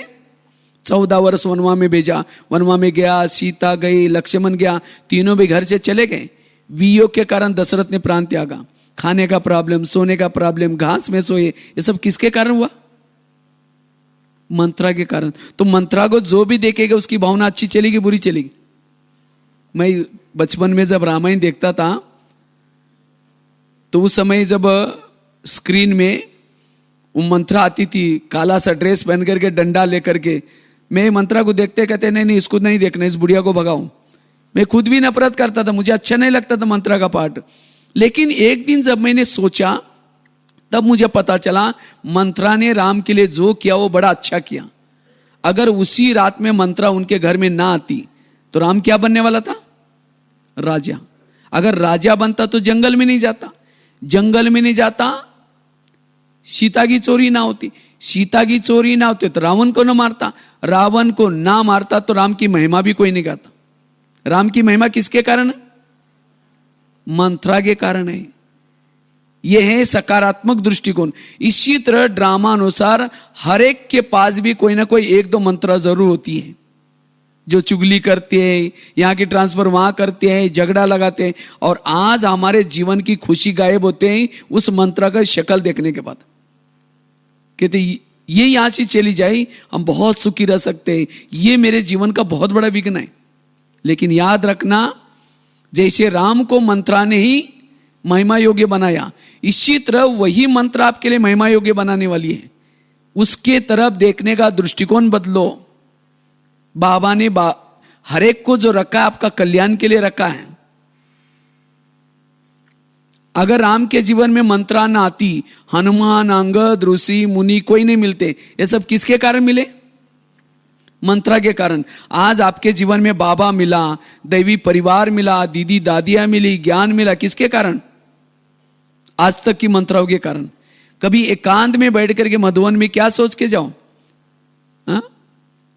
14 वर्ष वनवा में भेजा। वनवा में गया, सीता गई, लक्ष्मण गया, तीनों भी घर से चले गए। वियोग के कारण दशरथ ने प्राण त्यागा। खाने का प्रॉब्लम, सोने का प्रॉब्लम, घास में सोए, ये सब किसके कारण हुआ? मंत्रा के कारण। तो मंत्रा को जो भी देखेगा उसकी भावना अच्छी चलेगी बुरी चलेगी। मैं बचपन में जब रामायण देखता था तो उस समय जब स्क्रीन में वो मंत्रा आती थी, काला सा ड्रेस पहन करके डंडा लेकर के, मैं मंत्रा को देखते कहते नहीं इसको नहीं देखना, इस बुढ़िया को भगाऊं। मैं खुद भी नफरत करता था, मुझे अच्छा नहीं लगता था मंत्रा का पाठ। लेकिन एक दिन जब मैंने सोचा तब मुझे पता चला मंत्रा ने राम के लिए जो किया वो बड़ा अच्छा किया। अगर उसी रात में मंत्रा उनके घर में ना आती तो राम क्या बनने वाला था? राजा। अगर राजा बनता तो जंगल में नहीं जाता, जंगल में नहीं जाता सीता की चोरी ना होती, सीता की चोरी ना होती तो रावण को ना मारता, रावण को ना मारता तो राम की महिमा भी कोई नहीं गाता। राम की महिमा किसके कारण है? मंत्रा के कारण है। यह है सकारात्मक दृष्टिकोण। इसी तरह ड्रामा अनुसार हर एक के पास भी कोई ना कोई 1-2 मंत्रा जरूर होती है जो चुगली करते हैं, यहाँ की ट्रांसफर वहां करते हैं, झगड़ा लगाते हैं। और आज हमारे जीवन की खुशी गायब होते हैं उस मंत्र का शक्ल देखने के बाद। कहते ये यहां से चली जाए हम बहुत सुखी रह सकते हैं, ये मेरे जीवन का बहुत बड़ा विघ्न है। लेकिन याद रखना, जैसे राम को मंत्रा ने ही महिमा योग्य बनाया, इसी तरह वही मंत्र आपके लिए महिमा योग्य बनाने वाली है। उसके तरफ देखने का दृष्टिकोण बदलो। बाबा ने हर एक को जो रखा है आपका कल्याण के लिए रखा है। अगर राम के जीवन में मंत्रा ना आती, हनुमान, अंगद, ऋषि, मुनि कोई नहीं मिलते। ये सब किसके कारण मिले? मंत्रा के कारण। आज आपके जीवन में बाबा मिला, दैवी परिवार मिला, दीदी दादियां मिली, ज्ञान मिला, किसके कारण? आज तक की मंत्राओं के कारण। कभी एकांत में बैठ करके मधुवन में क्या सोच के जाओ? हा?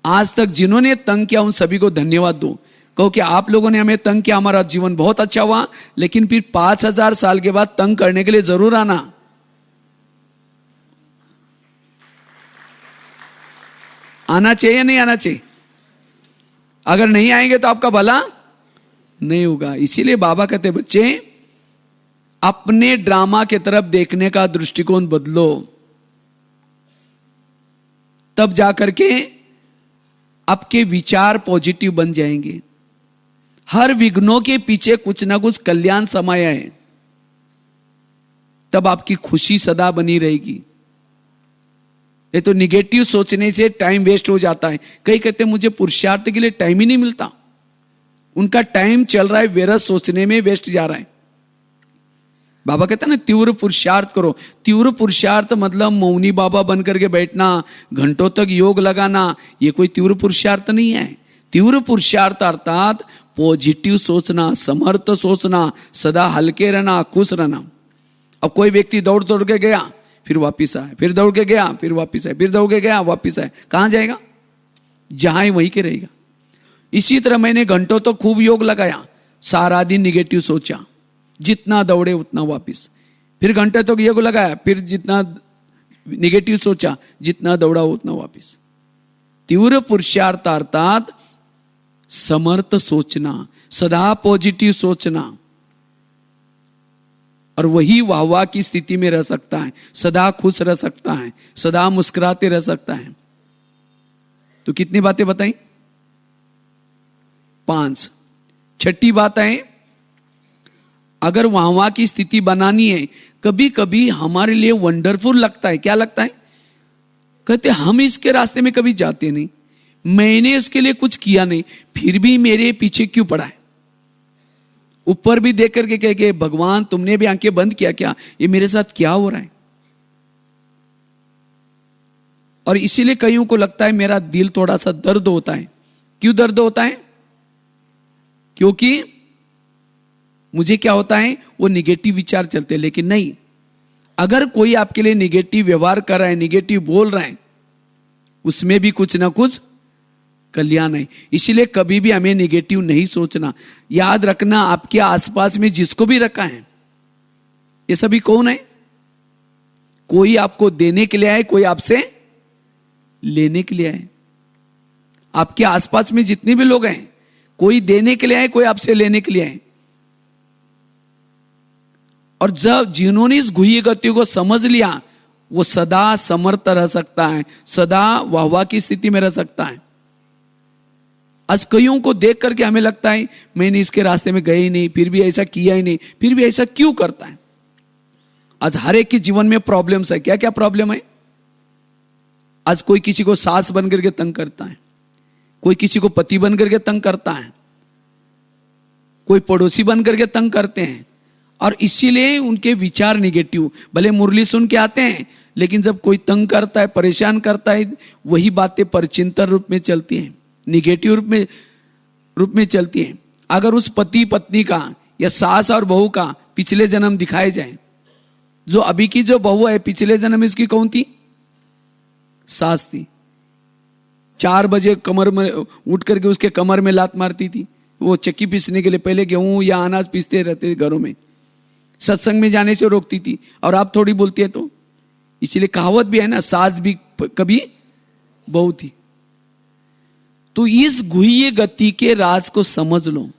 आज तक जिन्होंने तंग किया उन सभी को धन्यवाद दो, कहो कि आप लोगों ने हमें तंग किया, हमारा जीवन बहुत अच्छा हुआ, लेकिन फिर 5000 साल के बाद तंग करने के लिए जरूर आना। आना चाहिए या नहीं आना चाहिए? अगर नहीं आएंगे तो आपका भला नहीं होगा। इसीलिए बाबा कहते बच्चे अपने ड्रामा की तरफ देखने का दृष्टिकोण बदलो, तब जाकर के आपके विचार पॉजिटिव बन जाएंगे। हर विघ्नों के पीछे कुछ ना कुछ कल्याण समाया है, तब आपकी खुशी सदा बनी रहेगी। ये तो निगेटिव सोचने से टाइम वेस्ट हो जाता है। कई कहते हैं मुझे पुरुषार्थ के लिए टाइम ही नहीं मिलता, उनका टाइम चल रहा है व्यर्थ सोचने में वेस्ट जा रहा है। बाबा कहते हैं ना तीव्र पुरुषार्थ करो। तीव्र पुरुषार्थ मतलब मौनी बाबा बन करके बैठना, घंटों तक योग लगाना, ये कोई तीव्र पुरुषार्थ नहीं है। तीव्र पुरुषार्थ अर्थात पॉजिटिव सोचना, समर्थ सोचना, सदा हल्के रहना, खुश रहना। अब कोई व्यक्ति दौड़ दौड़ के गया फिर वापिस आए, फिर दौड़ के गया फिर वापिस आए, फिर दौड़ के गया वापिस आए, कहां जाएगा? जहां ही वहीं के रहेगा। इसी तरह मैंने घंटों तो खूब योग लगाया, सारा दिन निगेटिव सोचा, जितना दौड़े उतना वापिस, फिर घंटे तक योग लगाया, फिर जितना निगेटिव सोचा, जितना दौड़ा उतना वापिस। तीव्र पुरुषार्थ अर्थात समर्थ सोचना, सदा पॉजिटिव सोचना, और वही वाहवाह की स्थिति में रह सकता है, सदा खुश रह सकता है, सदा मुस्कुराते रह सकता है। तो कितनी बातें बताई? 5। छठी बात है, अगर वाहवाह की स्थिति बनानी है, कभी कभी हमारे लिए वंडरफुल लगता है। क्या लगता है? कहते हम इसके रास्ते में कभी जाते नहीं, मैंने इसके लिए कुछ किया नहीं, फिर भी मेरे पीछे क्यों पड़ा है? ऊपर भी देख करके कह के भगवान तुमने भी आंखें बंद किया क्या? ये मेरे साथ क्या हो रहा है? और इसीलिए कईयों को लगता है मेरा दिल थोड़ा सा दर्द होता है। क्यों दर्द होता है? क्योंकि मुझे क्या होता है, वो निगेटिव विचार चलते हैं। लेकिन नहीं, अगर कोई आपके लिए निगेटिव व्यवहार कर रहा है, निगेटिव बोल रहा है, उसमें भी कुछ ना कुछ कल्याण है। इसीलिए कभी भी हमें निगेटिव नहीं सोचना। याद रखना, आपके आसपास में जिसको भी रखा है, ये सभी कौन है? कोई आपको देने के लिए आए, कोई आपसे लेने के लिए आए। आपके आसपास में जितने भी लोग हैं, कोई देने के लिए आए, कोई आपसे लेने के लिए आए। और जब जिन्होंने इस गुह्य गति को समझ लिया, वो सदा समर्थ रह सकता है, सदा वाहवाह की स्थिति में रह सकता है। आज कईयों को देख करके हमें लगता है मैंने इसके रास्ते में गए ही नहीं, फिर भी ऐसा किया ही नहीं, फिर भी ऐसा क्यों करता है? आज हर एक के जीवन में प्रॉब्लम्स है। क्या क्या प्रॉब्लम है? आज कोई किसी को सास बन करके तंग करता है, कोई किसी को पति बन करके तंग करता है, कोई पड़ोसी बन करके तंग करते हैं, और इसीलिए उनके विचार निगेटिव। भले मुरली सुन के आते हैं, लेकिन जब कोई तंग करता है, परेशान करता है, वही बातें परचिंतन रूप में चलती हैं, निगेटिव रूप में चलती हैं। अगर उस पति पत्नी का या सास और बहू का पिछले जन्म दिखाए जाए, जो अभी की जो बहू है, पिछले जन्म इसकी कौन थी? सास थी। 4 बजे कमर में उठ करके उसके कमर में लात मारती थी। वो चक्की पीसने के लिए पहले गेहूं या अनाज पीसते रहते थे घरों में, सत्संग में जाने से रोकती थी। और आप थोड़ी बोलती है तो, इसलिए कहावत भी है ना, सास भी कभी बहू थी। तो इस गुह्य गति के राज को समझ लो,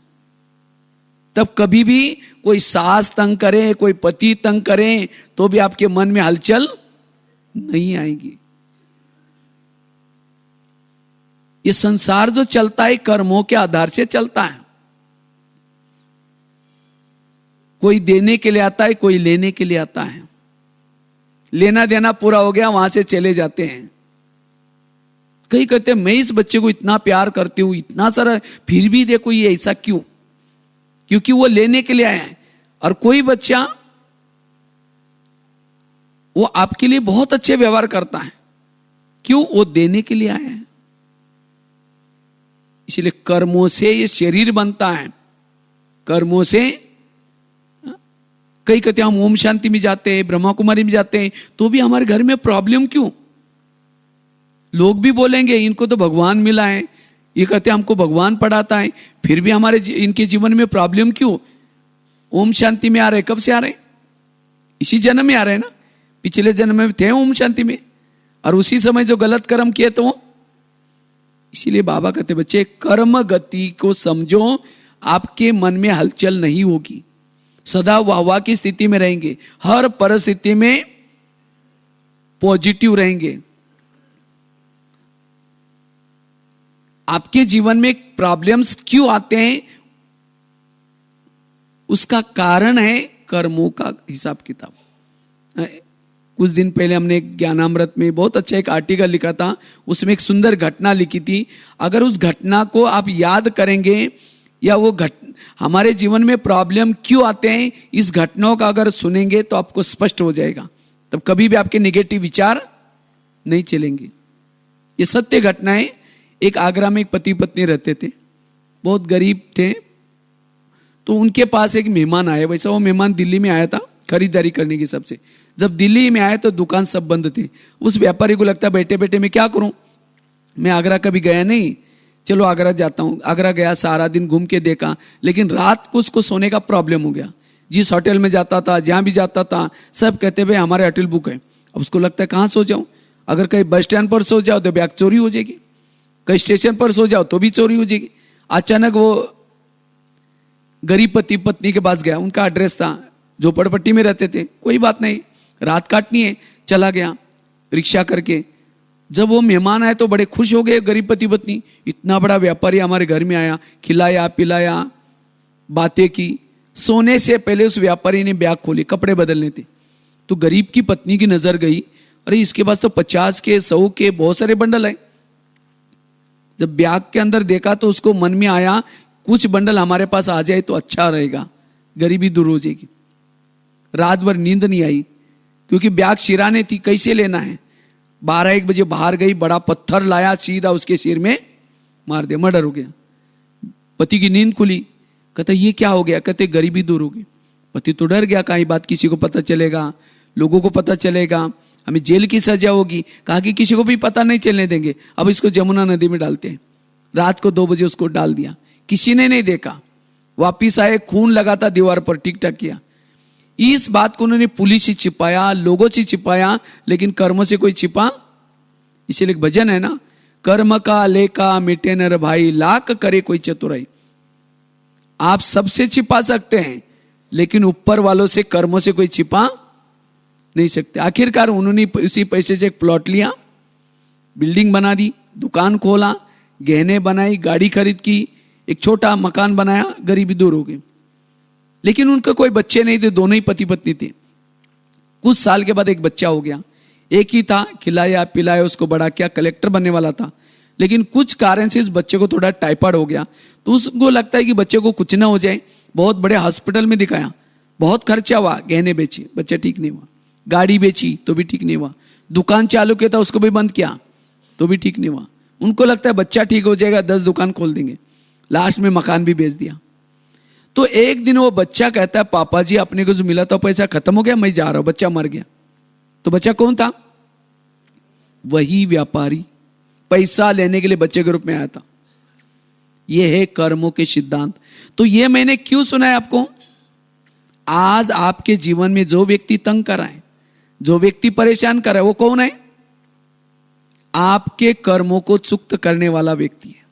तब कभी भी कोई सास तंग करे, कोई पति तंग करे, तो भी आपके मन में हलचल नहीं आएगी। ये संसार जो चलता है कर्मों के आधार से चलता है। कोई देने के लिए आता है, कोई लेने के लिए आता है। लेना देना पूरा हो गया, वहां से चले जाते हैं। कई कहते हैं मैं इस बच्चे को इतना प्यार करती हूं, इतना सारा, फिर भी देखो ये ऐसा क्यों? क्योंकि वो लेने के लिए आया है। और कोई बच्चा वो आपके लिए बहुत अच्छे व्यवहार करता है, क्यों? वो देने के लिए आया है। इसलिए कर्मों से ये शरीर बनता है, कर्मों से कई कहते हैं हम ओम शांति में जाते हैं, ब्रह्मा कुमारी में जाते हैं, तो भी हमारे घर में प्रॉब्लम क्यों? लोग भी बोलेंगे इनको तो भगवान मिला है, ये कहते हैं हमको भगवान पढ़ाता है, फिर भी हमारे इनके जीवन में प्रॉब्लम क्यों? ओम शांति में आ रहे, कब से आ रहे? इसी जन्म में आ रहे हैं ना, पिछले जन्म में थे ओम शांति में, और उसी समय जो गलत कर्म किए तो वो। इसीलिए बाबा कहते बच्चे कर्म गति को समझो, आपके मन में हलचल नहीं होगी, सदा वाह की स्थिति में रहेंगे, हर परिस्थिति में पॉजिटिव रहेंगे। आपके जीवन में प्रॉब्लम्स क्यों आते हैं? उसका कारण है कर्मों का हिसाब किताब। कुछ दिन पहले हमने एक ज्ञानामृत में बहुत अच्छा एक आर्टिकल लिखा था, उसमें एक सुंदर घटना लिखी थी। अगर उस घटना को आप याद करेंगे, या वो हमारे जीवन में प्रॉब्लम क्यों आते हैं, इस घटनाओं का अगर सुनेंगे तो आपको स्पष्ट हो जाएगा, तब कभी भी आपके नेगेटिव विचार नहीं चलेंगे। ये सत्य घटनाएं। एक आगरा में एक पति पत्नी रहते थे, बहुत गरीब थे, तो उनके पास एक मेहमान आया। वैसा वो मेहमान दिल्ली में आया था खरीदारी करने की सबसे। जब दिल्ली में आए तो दुकान सब बंद थे। उस व्यापारी को लगता बैठे बैठे मैं क्या करूं, मैं आगरा कभी गया नहीं, चलो आगरा जाता हूं। आगरा गया, सारा दिन घूम के देखा, लेकिन रात को उसको सोने का प्रॉब्लम हो गया। जिस होटल में जाता था, जहां भी जाता था, सब कहते भाई हमारे होटल बुक है। अब उसको लगता है कहाँ सो जाऊं, अगर कहीं बस स्टैंड पर सो जाओ तो बैग चोरी हो जाएगी, कहीं स्टेशन पर सो जाओ तो भी चोरी हो जाएगी। अचानक वो गरीब पति पत्नी के पास गया, उनका एड्रेस था, झोपड़पट्टी में रहते थे। कोई बात नहीं, रात काटनी है, चला गया रिक्शा करके। जब वो मेहमान आए तो बड़े खुश हो गए गरीब पति पत्नी, इतना बड़ा व्यापारी हमारे घर में आया, खिलाया पिलाया, बातें की। सोने से पहले उस व्यापारी ने बैग खोले, कपड़े बदलने थे। तो गरीब की पत्नी की नजर गई, अरे इसके पास तो 50 के 100 के बहुत सारे बंडल है। जब बैग के अंदर देखा तो उसको मन में आया कुछ बंडल हमारे पास आ जाए तो अच्छा रहेगा, गरीबी दूर हो जाएगी। रात भर नींद नहीं आई, क्योंकि बैग सिराने थी, कैसे लेना है। 12-1 बजे बाहर गई, बड़ा पत्थर लाया, सीधा उसके सिर में मार दिया, मर्डर हो गया। पति की नींद खुली, कहता ये क्या हो गया, कहते गरीबी दूर हो गई। पति तो डर गया, कहीं बात किसी को पता चलेगा, लोगों को पता चलेगा, हमें जेल की सजा होगी। कहा कि किसी को भी पता नहीं चलने देंगे, अब इसको जमुना नदी में डालते हैं। रात को 2 बजे उसको डाल दिया, किसी ने नहीं देखा। वापिस आए, खून लगा था दीवार पर, टिक टक किया। इस बात को उन्होंने पुलिस से छिपाया, लोगों से छिपाया, लेकिन कर्मों से कोई छिपा। इसीलिए एक भजन है ना, कर्म का लेका मिटे नर भाई, लाख करे कोई चतुराई। आप सबसे छिपा सकते हैं, लेकिन ऊपर वालों से, कर्मों से कोई छिपा नहीं सकते। आखिरकार उन्होंने उसी पैसे से एक प्लॉट लिया, बिल्डिंग बना दी, दुकान खोला, गहने बनाई, गाड़ी खरीद की, एक छोटा मकान बनाया, गरीबी दूर हो गई। लेकिन उनके कोई बच्चे नहीं थे, दोनों ही पति पत्नी थे। कुछ साल के बाद एक बच्चा हो गया, एक ही था, खिलाया पिलाया, उसको बड़ा किया, कलेक्टर बनने वाला था। लेकिन कुछ कारण से इस बच्चे को थोड़ा टाइफाइड हो गया, तो उसको लगता है कि बच्चे को कुछ ना हो जाए। बहुत बड़े हॉस्पिटल में दिखाया, बहुत खर्चा हुआ, गहने बेचे, बच्चा ठीक नहीं हुआ। गाड़ी बेची तो भी ठीक नहीं हुआ। दुकान चालू किया था, उसको भी बंद किया तो भी ठीक नहीं हुआ। उनको लगता है बच्चा ठीक हो जाएगा, 10 दुकान खोल देंगे। लास्ट में मकान भी बेच दिया। तो एक दिन वो बच्चा कहता है, पापा जी अपने को जो मिला था पैसा खत्म हो गया, मैं जा रहा हूं, बच्चा मर गया। तो बच्चा कौन था? वही व्यापारी, पैसा लेने के लिए बच्चे के रूप में आया था। यह है कर्मों के सिद्धांत। तो ये मैंने क्यों सुनाया आपको? आज आपके जीवन में जो व्यक्ति तंग कर रहा है, जो व्यक्ति परेशान कर रहा है, वो कौन है? आपके कर्मों को चुक्त करने वाला व्यक्ति है।